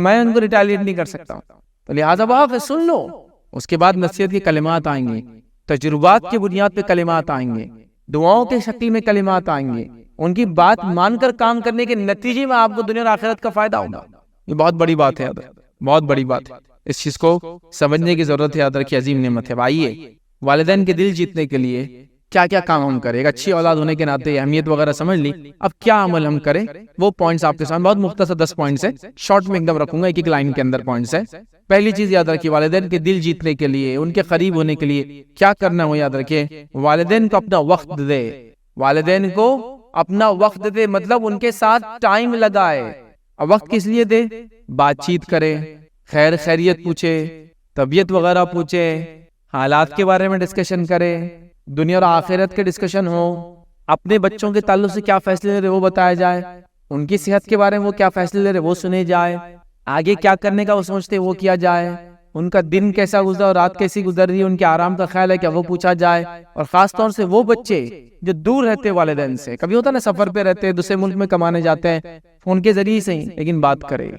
S1: میں ان کو ریٹیلیٹ نہیں کر سکتا ہوں، تو لہٰذا واقع سن لو، اس کے بعد نصیحت کے کلمات آئیں گے، تجربات کی بنیاد پہ کلمات آئیں گے، دعاؤں کے شکل میں کلمات آئیں گے، ان کی بات مان کر کام کرنے کے نتیجے میں آپ کو دنیا اور آخرت کا فائدہ ہوگا۔ یہ بہت بڑی بات ہے، بہت بڑی بات ہے، اس چیز کو سمجھنے کی ضرورت ہے، یاد رکھیے عظیم نعمت ہے۔ آئیے والدین کے دل جیتنے کے لیے کیا کیا کام ہم کریں، ایک اچھی اولاد ہونے کے ناطے اہمیت وغیرہ سمجھ لی، اب کیا عمل ہم کریں، وہ پوائنٹس آپ کے سامنے بہت مختصر 10 پوائنٹس ہے، شارٹ میں ایک دم رکھوں گا، ایک لائن کے اندر پوائنٹس ہے۔ پہلی چیز یاد رکھیے، والدین کے دل جیتنے کے لیے، ان کے قریب ہونے کے لیے کیا کرنا ہو، یاد رکھیے والدین کو اپنا وقت دے، والدین کو اپنا وقت دے، مطلب ان کے ساتھ ٹائم لگائے۔ اب وقت کس لیے دے؟ بات چیت کرے، خیر خیریت پوچھے، طبیعت وغیرہ پوچھے، حالات کے بارے میں ڈسکشن کرے، دنیا اور آخرت کے ڈسکشن ہو، اپنے بچوں کے تعلق سے کیا فیصلے لے رہے وہ بتایا جائے، ان کی صحت کے بارے میں وہ کیا فیصلے لے رہے وہ سنے جائے، آگے کیا کرنے کا وہ سوچتے وہ کیا جائے، ان کا دن کیسا گزرا اور رات کیسی گزر رہی ہے، ان کے آرام کا خیال ہے کیا وہ پوچھا جائے، اور خاص طور سے وہ بچے جو دور رہتے والدین سے، کبھی ہوتا نا سفر پہ رہتے ہیں، دوسرے ملک میں کمانے جاتے ہیں، فون کے ذریعے سے ہی لیکن بات کرے،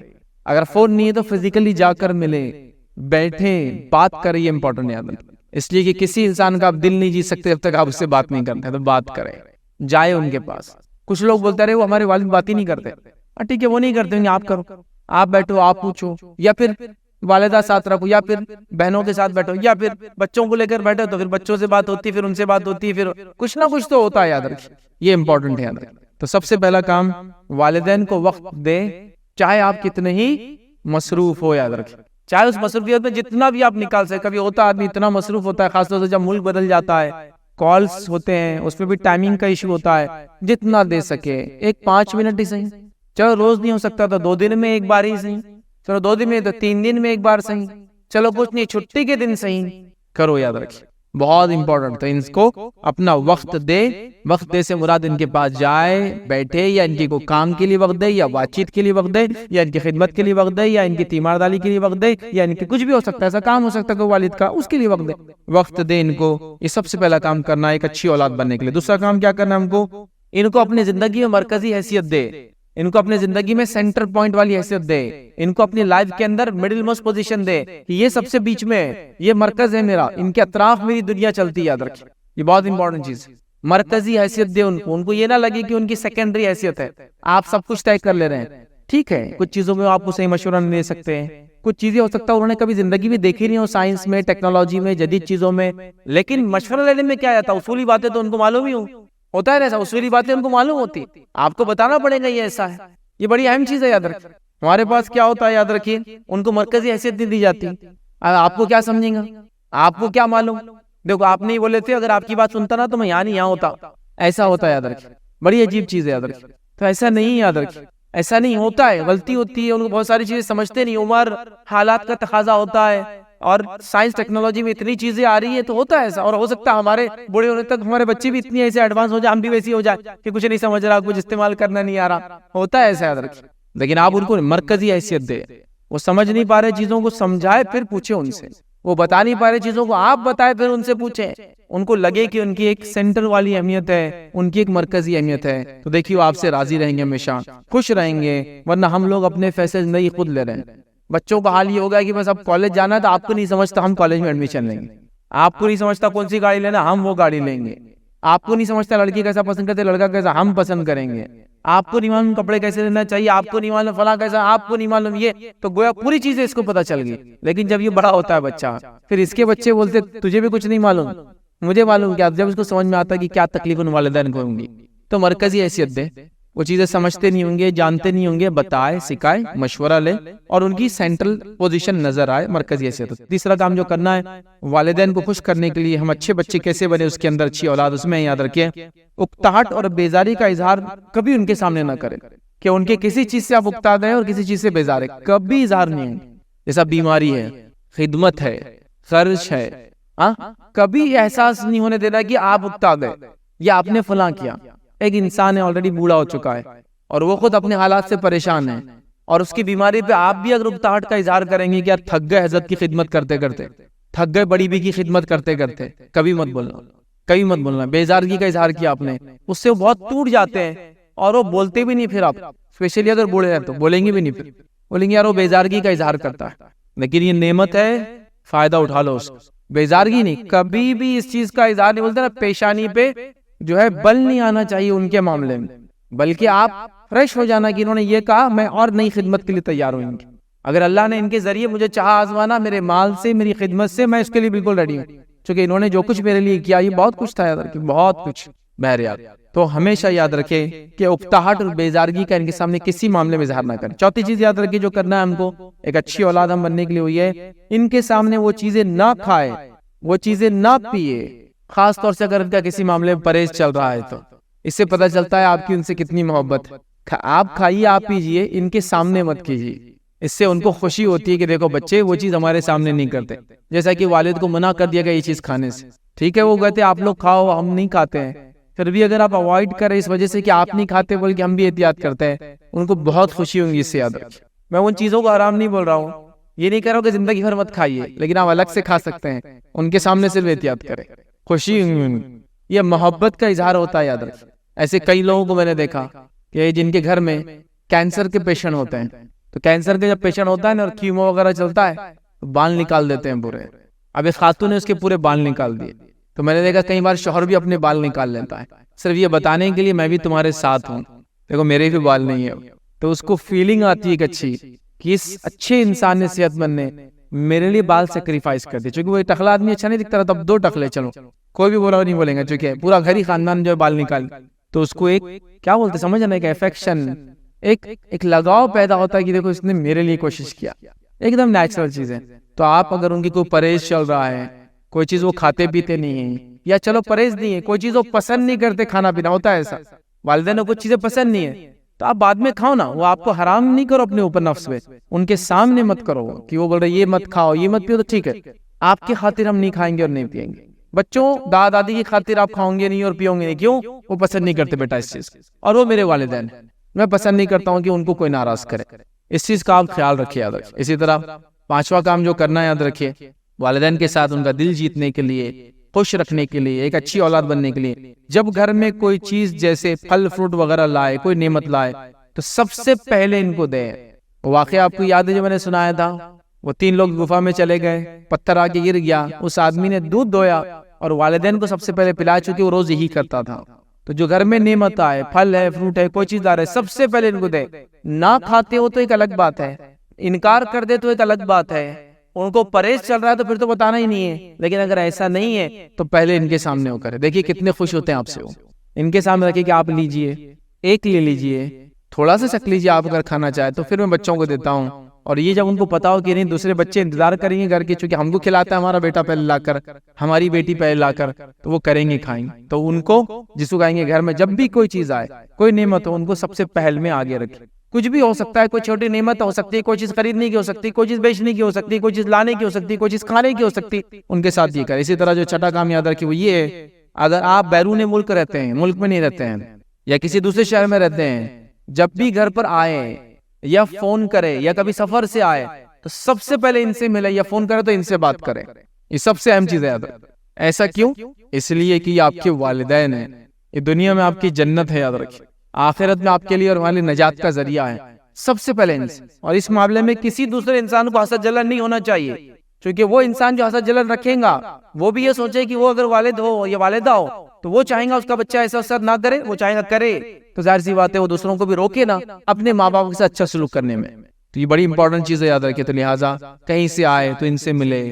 S1: اگر فون نہیں ہے تو فزیکلی جا کر ملے، بیٹھے بات کرے، یہ امپورٹنٹ ہے، اس لیے کہ کسی انسان کا آپ دل نہیں جیت سکتے جب تک آپ اس سے بات نہیں کرتے، تو بات کریں، جائے ان کے پاس۔ کچھ لوگ بولتے رہے وہ ہمارے والد بات ہی نہیں کرتے، ٹھیک ہے وہ نہیں کرتے، آپ کرو، آپ بیٹھو، آپ پوچھو، یا پھر والدہ ساتھ رکھو، یا پھر بہنوں کے ساتھ بیٹھو، یا پھر بچوں کو لے کر بیٹھو تو پھر بچوں سے بات ہوتی ہے، پھر ان سے بات ہوتی ہے، پھر کچھ نہ کچھ تو ہوتا ہے، یاد رکھیں یہ امپورٹنٹ ہے، یاد رکھیں۔ تو سب سے پہلا کام والدین کو وقت دے، چاہے آپ کتنے ہی مصروف ہو، یاد رکھیں، چاہے اس مصروفیت میں جتنا بھی آپ نکال سکے، کبھی ہوتا آدمی اتنا مصروف ہوتا ہے، خاص طور سے جب ملک بدل جاتا ہے، کالز ہوتے ہیں، اس میں بھی ٹائمنگ کا ایشو ہوتا ہے، جتنا دے سکے، ایک 5 منٹ ہی صحیح، چلو روز نہیں ہو سکتا تو 2 دن میں ایک بار ہی صحیح، چلو 2 دن میں تو 3 دن میں ایک بار صحیح، چلو کچھ نہیں چھٹی کے دن صحیح کرو، یاد رکھیں بہت امپورٹنٹ، تو ان کو اپنا وقت دے، وقت دے سے مراد ان کے پاس جائے، بیٹھے، یا ان کی کوئی کام کے لیے وقت دے، یا بات چیت کے لیے وقت دے، یا ان کی خدمت کے لیے وقت دے، یا ان کی تیمارداری کے لیے وقت دے، یا ان کی کچھ بھی ہو سکتا ہے، ایسا کام ہو سکتا ہے کہ والد کا، اس کے لیے وقت دے، وقت دے ان کو، یہ سب سے پہلا کام کرنا ہے ایک اچھی اولاد بننے کے لیے۔ دوسرا کام کیا کرنا ہے ہم کو، ان کو اپنی زندگی میں مرکزی حیثیت دے، ان کو اپنے زندگی میں سینٹر پوائنٹ والی حیثیت دے، ان کو اپنی لائف کے اندر مڈل موسٹ پوزیشن دے، کہ یہ سب سے بیچ میں ہے، یہ مرکز ہے میرا، ان کے اطراف میری دنیا چلتی ہے، یاد رکھیں یہ بہت امپورٹنٹ چیز، مرکزی حیثیت دے ان کو یہ نہ لگے کہ ان کی سیکنڈری حیثیت ہے، آپ سب کچھ طے کر لے رہے ہیں، ٹھیک ہے کچھ چیزوں میں آپ کو صحیح مشورہ نہیں دے سکتے ہیں، کچھ چیزیں ہو سکتا ہے انہوں نے کبھی زندگی میں دیکھی نہیں ہو، سائنس میں، ٹیکنالوجی میں، جدید چیزوں میں، لیکن مشورہ لینے میں کیا آتا ہے، اصولی باتیں تو ان کو معلوم ہی ہوتا ہے ایسا، اصولی باتیں ان کو معلوم ہوتی، آپ کو بتانا پڑے گا یہ ایسا ہے، یہ بڑی اہم چیز ہے، یاد رکھیں۔ ہمارے پاس کیا ہوتا ہے، یاد رکھیے ان کو مرکزی حیثیت نہیں دی جاتی، آپ کو کیا سمجھیں گا، آپ کو کیا معلوم، دیکھو آپ نہیں بولے تھے، اگر آپ کی بات سنتا نا تو میں یہاں ہوتا، ایسا ہوتا ہے، یاد رکھیں بڑی عجیب چیز ہے، یاد رکھیں تو ایسا نہیں، یاد رکھیں ایسا نہیں ہوتا ہے، غلطی ہوتی ہے، ان کو بہت ساری چیزیں سمجھتے نہیں، عمر حالات کا تقاضا ہوتا ہے، اور سائنس ٹیکنالوجی میں اتنی چیزیں آ رہی ہے تو ہوتا ہے ایسا، اور ہو سکتا ہے ہمارے بڑے ہونے تک ہمارے بچے بھی اتنی ایسے ایڈوانس ہو جائے، ہم بھی ویسی ہو جائے کہ کچھ نہیں سمجھ رہا، کچھ استعمال کرنا نہیں آ رہا، ہوتا ہے ایسا، یاد رکھیں، لیکن آپ ان کو مرکزی حیثیت دے، وہ سمجھ نہیں پا رہے چیزوں کو سمجھائے پھر پوچھے ان سے، وہ بتا نہیں پا رہے چیزوں کو آپ بتائے پھر ان سے پوچھیں، ان کو لگے کہ ان کی ایک سینٹر والی اہمیت ہے، ان کی ایک مرکزی اہمیت ہے، تو دیکھیے آپ سے راضی رہیں گے، ہمیشہ خوش رہیں گے، ورنہ ہم لوگ اپنے فیصلے زندگی خود لے رہے ہیں۔ بچوں کا حال یہ ہوگا کہ بس اب کالج جانا ہے تو آپ کو نہیں سمجھتا ہم کالج میں ایڈمیشن لیں گے، آپ کو نہیں سمجھتا کون سی گاڑی لینا ہم وہ گاڑی لیں گے، آپ کو نہیں سمجھتا لڑکی کیسا پسند کرتے لڑکا کیسا ہم پسند کریں گے، آپ کو نہیں معلوم کپڑے کیسے لینا چاہیے، آپ کو نہیں معلوم فلاں کیسا، آپ کو نہیں معلوم یہ، تو گویا پوری چیزیں اس کو پتہ چل گئی، لیکن جب یہ بڑا ہوتا ہے بچہ، پھر اس کے بچے بولتے تجھے بھی کچھ نہیں معلوم، مجھے معلوم کیا، جب اس کو سمجھ میں آتا ہے کہ کیا تکلیف ان والدین کو ہوں گی، تو مرکزی حیثیت دے، وہ چیزیں سمجھتے نہیں ہوں گے، جانتے نہیں ہوں گے، بتائے، سکھائے، مشورہ لے، اور ان کی سینٹرل پوزیشن نظر آئے، مرکزی حیثیت۔ تیسرا کام جو کرنا ہے والدین کو خوش کرنے کے لیے، ہم اچھے بچے کیسے بنے، اس کے اندر اچھی اولاد، اس میں یاد رکھیں اکتاہٹ اور بیزاری کا اظہار کبھی ان کے سامنے نہ کریں، کہ ان کے کسی چیز سے آپ اکتا دیں اور کسی چیز سے بیزار ہے، کبھی اظہار نہیں ہے. جیسا بیماری ہے، خدمت ہے، خرچ ہے، کبھی احساس نہیں ہونے دینا کہ آپ اکتا دیں یا آپ نے فلاں کیا. ایک انسان ہے آلریڈی بوڑھا ہو چکا ہے اور وہ خود اپنے حالات سے پریشان ہے، اور اس کی بیماری پہ آپ بھی اگر اکتاہٹ کا اظہار کریں گے کہ یار تھک گئے حضرت کی خدمت کرتے کرتے، تھک گئے بڑی بی کی خدمت کرتے کرتے، کبھی مت بولنا، کبھی مت بولنا. بیزارگی کا اظہار کیا آپ نے، اس سے وہ بہت ٹوٹ جاتے ہیں اور وہ بولتے بھی نہیں. پھر آپ اسپیشلی اگر بوڑھے ہیں تو بولیں گے بھی نہیں، پھر بولیں گے یار وہ بیزارگی کا اظہار کرتا ہے. لیکن یہ نعمت ہے، فائدہ اٹھا لو اس کو. بیزارگی نہیں، کبھی بھی اس چیز کا اظہار نہیں. بولتے نا پیشانی پہ جو ہے بل نہیں آنا چاہیے ان کے معاملے میں، بلکہ آپ فریش ہو جانا کہ انہوں نے یہ کہا، میں اور نئی خدمت کے لیے تیار ہوں. اگر اللہ نے ان کے ذریعے مجھے چاہا آزمانا، میرے مال سے، میری خدمت سے، میں اس کے لیے بالکل ریڈی ہوں، چونکہ انہوں نے جو کچھ میرے لیے کیا یہ بہت کچھ تھا، یاد رکھیں بہت کچھ. بہرحال تو ہمیشہ یاد رکھیں کہ اکتاہٹ اور بیزارگی کا ان کے سامنے کسی معاملے میں اظہار نہ کریں. چوتھی چیز یاد رکھیں جو کرنا ہے ہم کو ایک اچھی اولاد ہم بننے کے لیے ہوئی ہے، ان کے سامنے وہ چیزیں نہ کھائے، وہ چیزیں نہ پیے، خاص طور سے اگر ان کا کسی معاملے میں پرہیز چل رہا ہے تو اس سے پتہ چلتا ہے آپ کی ان سے کتنی محبت. آپ کھائیے، آپ پیجئے، ان کے سامنے مت کیجیے. اس سے ان کو خوشی ہوتی ہے کہ دیکھو بچے وہ چیز ہمارے سامنے نہیں کرتے. جیسا کہ والد کو منع کر دیا گیا یہ چیز کھانے سے، ٹھیک ہے وہ کہتے آپ لوگ کھاؤ ہم نہیں کھاتے ہیں، پھر بھی اگر آپ اوائڈ کریں اس وجہ سے کہ آپ نہیں کھاتے بول کے ہم بھی احتیاط کرتے ہیں، ان کو بہت خوشی ہوگی. اس سے یاد رکھیں میں ان چیزوں کو حرام نہیں بول رہا ہوں، یہ نہیں کہہ رہا ہوں کہ زندگی بھر مت کھائیے، لیکن آپ الگ سے کھا سکتے ہیں، ان کے سامنے صرف احتیاط کریں. خوشی یہ محبت کا اظہار ہوتا ہے. یاد رکھیں ایسے کئی لوگوں کو میں نے دیکھا کہ جن کے گھر میں کینسر کے پیشنٹ ہوتے ہیں، تو کینسر کے جب پیشنٹ ہوتا ہے نا اور کیمو وغیرہ چلتا ہے تو بال نکال دیتے ہیں پورے. اب ایک خاتون نے اس کے پورے بال نکال دیے، تو میں نے دیکھا کئی بار شوہر بھی اپنے بال نکال لیتا ہے صرف یہ بتانے کے لیے میں بھی تمہارے ساتھ ہوں، دیکھو میرے بھی بال نہیں ہے. تو اس کو فیلنگ آتی ہے ایک اچھی کہ اس اچھے انسان نے، صحت مند نے میرے لیے بال سیکریفائس کر دیے. چونکہ وہ ٹکلا آدمی اچھا نہیں دکھتا رہا، تب 2 ٹکلے چلو کوئی بھی بولا نہیں بولیں گا، چونکہ پورا گھر ہی خاندان جو ہے بال نکال، تو اس کو ایک کیا بولتے سمجھنا، ایک افیکشن، ایک لگاؤ پیدا ہوتا ہے کہ دیکھو اس نے میرے لیے کوشش کیا. ایک دم نیچرل چیز ہے. تو آپ اگر ان کی کوئی پرہیز چل رہا ہے، کوئی چیز وہ کھاتے پیتے نہیں ہیں، یا چلو پرہیز نہیں ہے، کوئی چیز وہ پسند نہیں کرتے، کھانا پینا ہوتا ہے ایسا، والدین کو کچھ چیزیں پسند نہیں ہے تو آپ بعد میں کھاؤ نا، وہ آپ کو حرام نہیں کرو اپنے اوپر نفس میں، ان کے سامنے مت کرو کہ وہ بول رہے یہ مت کھاؤ یہ مت پیو، تو ٹھیک ہے آپ کی خاطر ہم نہیں کھائیں گے اور نہیں پیئیں گے. بچوں دادا دادی کی خاطر آپ کھاؤں گے نہیں اور پیوں گے نہیں، کیوں؟ وہ پسند نہیں کرتے بیٹا اس چیز، اور وہ میرے والدین ہیں، میں پسند نہیں کرتا ہوں کہ ان کو کوئی ناراض کرے. اس چیز کا آپ خیال رکھیے. یاد رکھیے اسی طرح 5واں کام جو کرنا ہے یاد رکھیے، والدین کے ساتھ ان کا دل جیتنے کے لیے، خوش رکھنے کے لیے، ایک اچھی اولاد بننے کے لیے، جب گھر میں کوئی چیز جیسے پھل فروٹ وغیرہ لائے، کوئی نعمت لائے، تو سب سے پہلے ان کو دیں. واقعہ آپ کو یاد ہے جو میں نے سنایا تھا، وہ 3 لوگ گفا میں چلے گئے، پتھر آ کے گر گیا، اس آدمی نے دودھ دویا اور والدین کو سب سے پہلے پلا، چونکہ وہ روز یہی کرتا تھا. تو جو گھر میں نعمت آئے، پھل ہے، فروٹ ہے، کوئی چیز آ رہا ہے، سب سے پہلے ان کو دے. نہ کھاتے ہو تو ایک الگ بات ہے، انکار کر دے تو ایک الگ بات ہے، ان کو پرہیز چل رہا ہے تو پھر تو بتانا ہی نہیں ہے. لیکن اگر ایسا نہیں ہے تو پہلے ان کے سامنے ہو کرے. دیکھیے کتنے خوش ہوتے ہیں آپ سے، وہ ان کے سامنے رکھیے کہ آپ لیجئے، ایک لے لیجئے، تھوڑا سا چکھ لیجئے، آپ اگر کھانا چاہے تو پھر میں بچوں کو دیتا ہوں. اور یہ جب ان کو پتا ہو کہ نہیں دوسرے بچے انتظار کریں گے گھر کے، چونکہ ہم کو کھلاتا ہے ہمارا بیٹا پہلے لا کر، ہماری بیٹی پہلے لا کر، تو وہ کریں گے، کھائیں گے. تو ان کو جس کو کہیں گے گھر میں جب بھی کوئی چیز آئے، کوئی نعمت ہو، ان کو سب سے پہل میں آگے رکھیں. کچھ بھی ہو سکتا ہے، کوئی چھوٹی نعمت ہو سکتی ہے، کوئی چیز خریدنے کی ہو سکتی ہے، کوئی چیز بیچنے کی ہو سکتی ہے، کوئی چیز لانے کی ہو سکتی ہے، کوئی چیز کھانے کی ہو سکتی ہے، ان کے ساتھ یہ کریں. اسی طرح جو 6واں کام یاد رکھیں وہ یہ ہے، اگر آپ بیرون ملک رہتے ہیں، ملک میں نہیں رہتے ہیں، یا کسی دوسرے شہر میں رہتے ہیں، جب بھی گھر پر آئے یا فون کرے یا کبھی سفر سے آئے تو سب سے پہلے ان سے ملے، یا فون کرے تو ان سے بات کریں. یہ سب سے اہم چیز ہے. یاد رکھیں ایسا کیوں؟ اس لیے کہ یہ آپ کے والدین ہیں، یہ دنیا میں آپ کی جنت ہے. یاد رکھیں آخرت میں آپ کے لیے اور ہمارے نجات کا ذریعہ ہے. سب سے پہلے ان سے، اور اس معاملے میں کسی دوسرے انسان کو حسد جلن نہیں ہونا چاہیے، کیونکہ وہ انسان جو حسد جلن رکھے گا وہ بھی یہ سوچے کہ وہ اگر والد ہو یا والدہ ہو تو وہ چاہیں گا اس کا بچہ ایسا اثر نہ کرے، وہ چاہیں گا کرے، تو ظاہر سی بات ہے وہ دوسروں کو بھی روکے نا اپنے ماں باپ کے ساتھ اچھا سلوک کرنے میں. تو یہ بڑی امپورٹنٹ چیز ہے. یاد رکھے تو لہٰذا کہیں سے آئے تو ان سے ملے،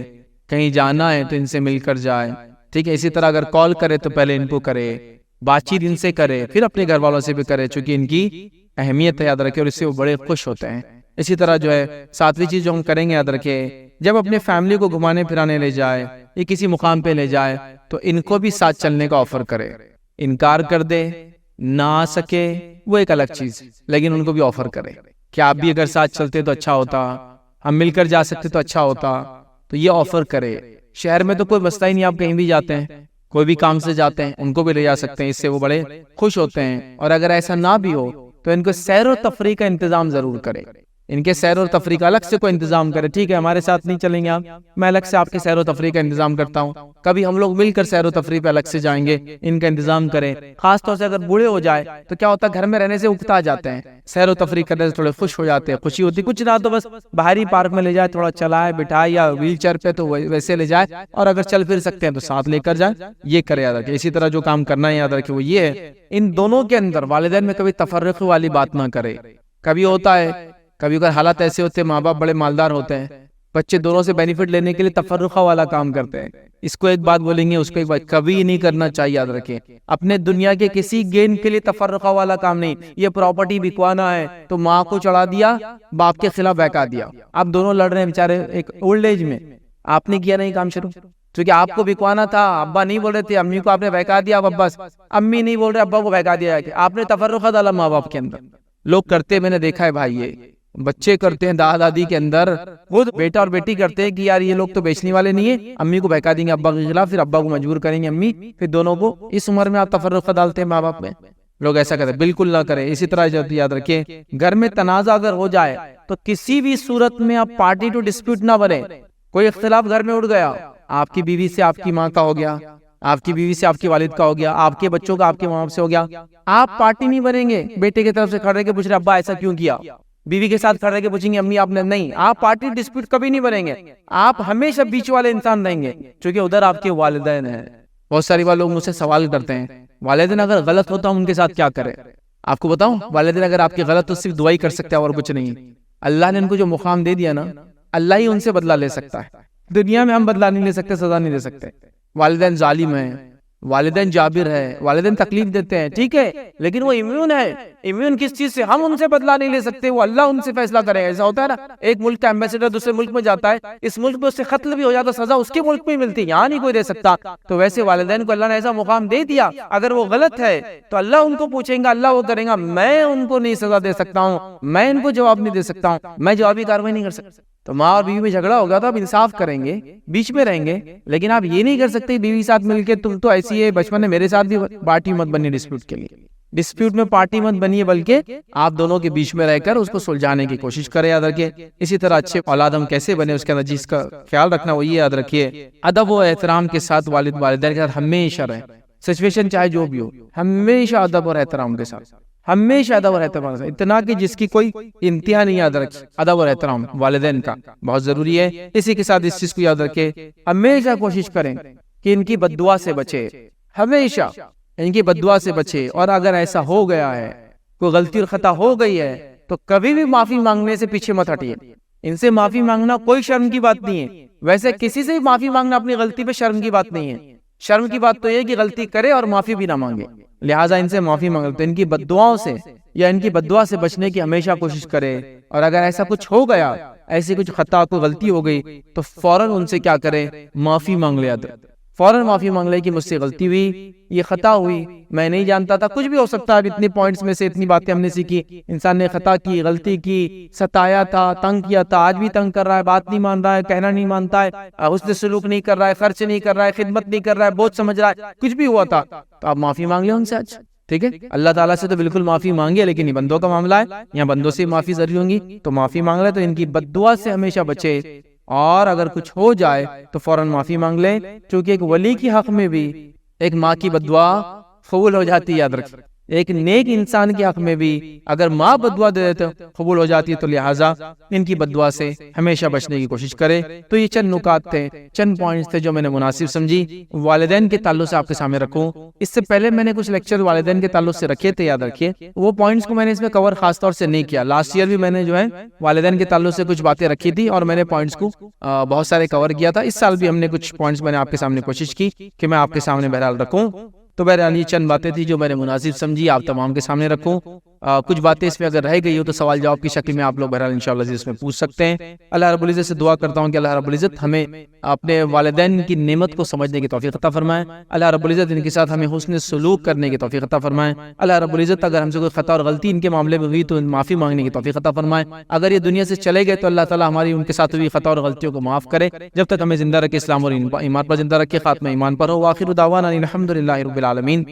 S1: کہیں جانا ہے تو ان سے مل کر جائے، ٹھیک ہے. اسی طرح اگر کال کرے تو پہلے ان کو کرے، بات چیت ان سے کرے، پھر اپنے گھر والوں سے بھی کرے، چونکہ ان کی اہمیت ہے. یاد رکھے اور اس سے وہ بڑے خوش ہوتے ہیں. اسی طرح جو ہے 7ویں چیز جو ہم کریں گے، یاد رکھے جب اپنے فیملی کو گھمانے پھرانے لے جائے یا کسی مقام پہ لے جائے تو ان کو بھی ساتھ چلنے کا آفر کرے. انکار کر دے، نہ آ سکے وہ ایک الگ چیز، لیکن ان کو بھی آفر کرے کہ آپ بھی اگر ساتھ چلتے تو اچھا ہوتا، ہم مل کر جا سکتے تو اچھا ہوتا، تو یہ آفر کرے۔ شہر میں تو کوئی مسئلہ ہی نہیں، آپ کہیں بھی جاتے ہیں، کوئی بھی کام سے جاتے ہیں، ان کو بھی لے جا سکتے ہیں، اس سے وہ بڑے خوش ہوتے ہیں۔ اور اگر ایسا نہ بھی ہو تو ان کو سیر و تفریح کا انتظام ضرور کرے، ان کے سیر و تفریح کا الگ سے کوئی انتظام کرے۔ ٹھیک ہے ہمارے ساتھ نہیں چلیں گے آپ، میں الگ سے آپ کے سیر و تفریح کا انتظام کرتا ہوں، کبھی ہم لوگ مل کر سیر و تفریح پہ الگ سے جائیں گے، ان کا انتظام کریں۔ خاص طور سے اگر بوڑھے ہو جائے تو کیا ہوتا ہے، گھر میں رہنے سے اکتا جاتے ہیں، سیر و تفریح کرنے سے تھوڑے خوش ہو جاتے ہیں، خوشی ہوتی کچھ نہ تو بس باہری پارک میں لے جائے، تھوڑا چلائے بٹھائے، یا ویل چیئر پہ تو ویسے لے جائے، اور اگر چل پھر سکتے ہیں تو ساتھ لے کر جائے، یہ کرے یاد رکھے۔ اسی طرح جو کام کرنا ہے یاد رکھے وہ یہ ہے، ان دونوں کے اندر والدین میں کبھی تفرقے والی بات نہ کرے۔ کبھی ہوتا ہے، کبھی اگر حالات ایسے ہوتے ہیں، ماں باپ بڑے مالدار ہوتے ہیں، بچے دونوں سے بینیفٹ لینے کے لیے تفرقہ والا کام کرتے ہیں، اس کو ایک بات بولیں گے اس کو ایک بات، کبھی نہیں کرنا چاہیے یاد رکھیں۔ اپنے دنیا کے کسی گین کے لیے تفرقہ والا کام نہیں، یہ پراپرٹی بکوانا ہے تو ماں کو چڑھا دیا، باپ کے خلاف بہکا دیا، اب دونوں لڑ رہے ہیں بیچارے ایک اولڈ ایج میں، آپ نے کیا نہیں کام شروع، کیونکہ آپ کو بکوانا تھا، ابا نہیں بول رہے تھے، امی کو آپ نے بہکا دیا، اب بس امی نہیں بول رہے، ابا کو بہکا دیا، آپ نے تفرقہ ڈالا ماں باپ کے اندر۔ لوگ کرتے میں نے دیکھا ہے بھائی، یہ بچے کرتے ہیں دادا دادی کے اندر، خود بیٹا اور بیٹی کرتے ہیں کہ یار یہ لوگ تو بیچنے والے نہیں ہیں، امی کو بہکا دیں گے ابا کے خلاف، پھر ابا کو مجبور کریں گے امی، پھر دونوں کو اس عمر میں آپ تفرقہ ڈالتے ہیں ماں باپ میں۔ لوگ ایسا کرتے ہیں، بالکل نہ کریں۔ اسی طرح یاد رکھیں، گھر میں تنازع اگر ہو جائے تو کسی بھی صورت میں آپ پارٹی ٹو ڈسپیوٹ نہ بنے۔ کوئی اختلاف گھر میں اٹھ گیا، آپ کی بیوی سے آپ کی ماں کا ہو گیا، آپ کی بیوی سے آپ کے والد کا ہو گیا، آپ کے بچوں کا آپ کے ماں باپ سے ہو گیا، آپ پارٹی نہیں بنیں گے، بیٹے کی طرف سے کھڑے کے پوچھ رہے ابا ایسا کیوں کیا، بیوی کے ساتھ کھڑے کے پوچھیں گے امی آپ نے، نہیں، آپ پارٹی ڈسپیوٹ کبھی نہیں بنیں گے، آپ ہمیشہ بیچ والے انسان رہیں گے، کیونکہ ادھر آپ کے والدین ہیں۔ بہت ساری بار لوگ مجھ سے سوال کرتے ہیں، والدین اگر غلط ہوتا ہوں ان کے ساتھ کیا کرے؟ آپ کو بتاؤں، والدین اگر آپ کے غلط تو صرف دعائی کر سکتے ہیں اور کچھ نہیں۔ اللہ نے ان کو جو مقام دے دیا نا، اللہ ہی ان سے بدلہ لے سکتا ہے، دنیا میں ہم بدلہ نہیں لے سکتے، سزا نہیں دے سکتے۔ والدین ظالم ہیں، والدین جابر ہے، والدین تکلیف دیتے ہیں، ٹھیک ہے، لیکن وہ امیون ہے۔ امیون کس چیز سے؟ ہم ان سے بدلہ نہیں لے سکتے، وہ اللہ ان سے فیصلہ کرے گا۔ ایسا ہوتا ہے نا، ایک ملک کا ایمبیسڈر دوسرے ملک میں جاتا ہے، اس ملک میں اس سے قتل بھی ہو جاتا، سزا اس کے ملک میں ہی ملتی، یہاں نہیں کوئی دے سکتا۔ تو ویسے والدین کو اللہ نے ایسا مقام دے دیا، اگر وہ غلط ہے تو اللہ ان کو پوچھیں گا، اللہ وہ کریں گا، میں ان کو نہیں سزا دے سکتا ہوں، میں ان کو جواب نہیں دے سکتا ہوں، میں جوابی کاروائی نہیں کر سکتا۔ تو ماں اور بیوی میں جھگڑا ہوگا تو آپ انصاف کریں گے، بیچ میں رہیں گے، لیکن آپ یہ نہیں کر سکتے بیوی ساتھ مل کے تم تو ایسی ہے، بچپن میں میرے ساتھ بھی پارٹی مت بنی ڈسپیوٹ کے لیے، ڈسپیوٹ میں پارٹی مت بنیے، بلکہ آپ دونوں کے بیچ میں رہ کر اس کو سلجھانے کی کوشش کریں، یاد رکھیے۔ اسی طرح اچھے اولاد ہم کیسے بنے، اس کے اندر جس کا خیال رکھنا وہ یہ یاد رکھیے، ادب و احترام کے ساتھ والدین کے ساتھ ہمیشہ رہیں، سچویشن چاہے جو بھی ہو، ہمیشہ ادب اور احترام کے ساتھ، ہمیشہ ادب اور احترام، اتنا کہ جس کی کوئی انتہا نہیں، یاد رکھے ادب اور احترام والدین کا بہت ضروری ہے۔ اسی کے ساتھ اس چیز کو یاد رکھے، ہمیشہ کوشش کریں کہ ان کی بددعا سے بچے، ہمیشہ ان کی بددعا سے بچے، اور اگر ایسا ہو گیا ہے، کوئی غلطی اور خطا ہو گئی ہے، تو کبھی بھی معافی مانگنے سے پیچھے مت ہٹیے۔ ان سے معافی مانگنا کوئی شرم کی بات نہیں ہے، ویسے کسی سے معافی مانگنا اپنی غلطی پہ شرم کی بات نہیں ہے، شرم کی بات تو یہ کہ غلطی کرے اور معافی بھی نہ مانگے، لہٰذا ان سے معافی مانگتے، ان کی بددعاؤں سے یا ان کی بددعا سے بچنے کی ہمیشہ کوشش کرے، اور اگر ایسا کچھ ہو گیا، ایسی کچھ خطا کو غلطی ہو گئی تو فوراً ان سے کیا کرے، معافی مانگ لیا، فوراً معافی مانگ لے کہ مجھ سے غلطی ہوئی، یہ خطا ہوئی، میں نہیں جانتا تھا، کچھ بھی ہو سکتا ہے، اتنے پوائنٹس میں سے اتنی باتیں ہم نے سیکھی، انسان نے خطا کی، غلطی کی، ستایا تھا، تنگ کیا تھا، آج بھی تنگ کر رہا ہے، بات نہیں مان رہا ہے، کہنا نہیں مانتا ہے، حسن سلوک نہیں کر رہا ہے، خرچ نہیں کر رہا ہے، خدمت نہیں کر رہا ہے، بہت سمجھ رہا ہے، کچھ بھی ہوا تھا تو آپ معافی مانگ لیں ان سے آج، ٹھیک ہے۔ اللہ تعالیٰ سے تو بالکل معافی مانگے، لیکن یہ بندوں کا معاملہ ہے، یہاں بندوں سے معافی ضروری ہوں گی، تو معافی مانگ لے، تو ان کی بددعا سے ہمیشہ بچے، اور اگر کچھ ہو جائے تو فوراً معافی مانگ لیں، کیونکہ ایک ولی کی حق میں بھی ایک ماں کی بددعا قبول ہو جاتی ہے، یاد رکھیں، ایک نیک انسان کے حق میں بھی اگر ماں بددعا دے دیتے قبول ہو جاتی ہے، تو لہٰذا ان کی بددعا سے ہمیشہ بچنے کی کوشش کرے۔ تو یہ چند نکات تھے، چند پوائنٹس تھے جو میں نے مناسب سمجھی والدین کے تعلق سے آپ کے سامنے رکھوں۔ اس سے پہلے میں نے کچھ لیکچر والدین کے تعلق سے رکھے تھے، یاد رکھیے، وہ پوائنٹس کو میں نے اس میں کور خاص طور سے نہیں کیا۔ لاسٹ ایئر بھی میں نے جو ہے والدین کے تعلق سے کچھ باتیں رکھی تھی، اور میں نے پوائنٹس کو بہت سارے کور کیا تھا۔ اس سال بھی ہم نے کچھ پوائنٹس میں نے آپ کے سامنے کوشش کی کہ میں آپ کے سامنے بہرحال رکھوں۔ تو بہرحال یہ چند باتیں تھی جو میں نے مناسب سمجھی آپ تمام کے سامنے رکھوں۔ کچھ باتیں اس میں اگر رہ گئی ہو تو سوال جواب کی شکل میں آپ لوگ بہرحال انشاءاللہ عزیز اس میں پوچھ سکتے ہیں۔ اللہ رب العزت سے دعا کرتا ہوں کہ اللہ رب العزت ہمیں اپنے والدین کی نعمت کو سمجھنے کی توفیق عطا فرمائے، اللہ رب العزت ان کے ساتھ ہمیں حسن سلوک کرنے کی توفیق عطا فرمائے، اللہ رب العزت اگر ہم سے کوئی خطا اور غلطی ان کے معاملے میں ہوئی تو معافی مانگنے کی توفیق عطا فرمائے، اگر یہ دنیا سے چلے گئے تو اللہ تعالی ہماری ان کے ساتھ ہوئی خطا اور غلطیوں کو معاف کرے، جب تک ہمیں زندہ رکھے اسلام اور ایمان پر زندہ رکھے، خاتمہ ایمان پر ہو، وآخر دعوانا الحمدللہ رب العالمین۔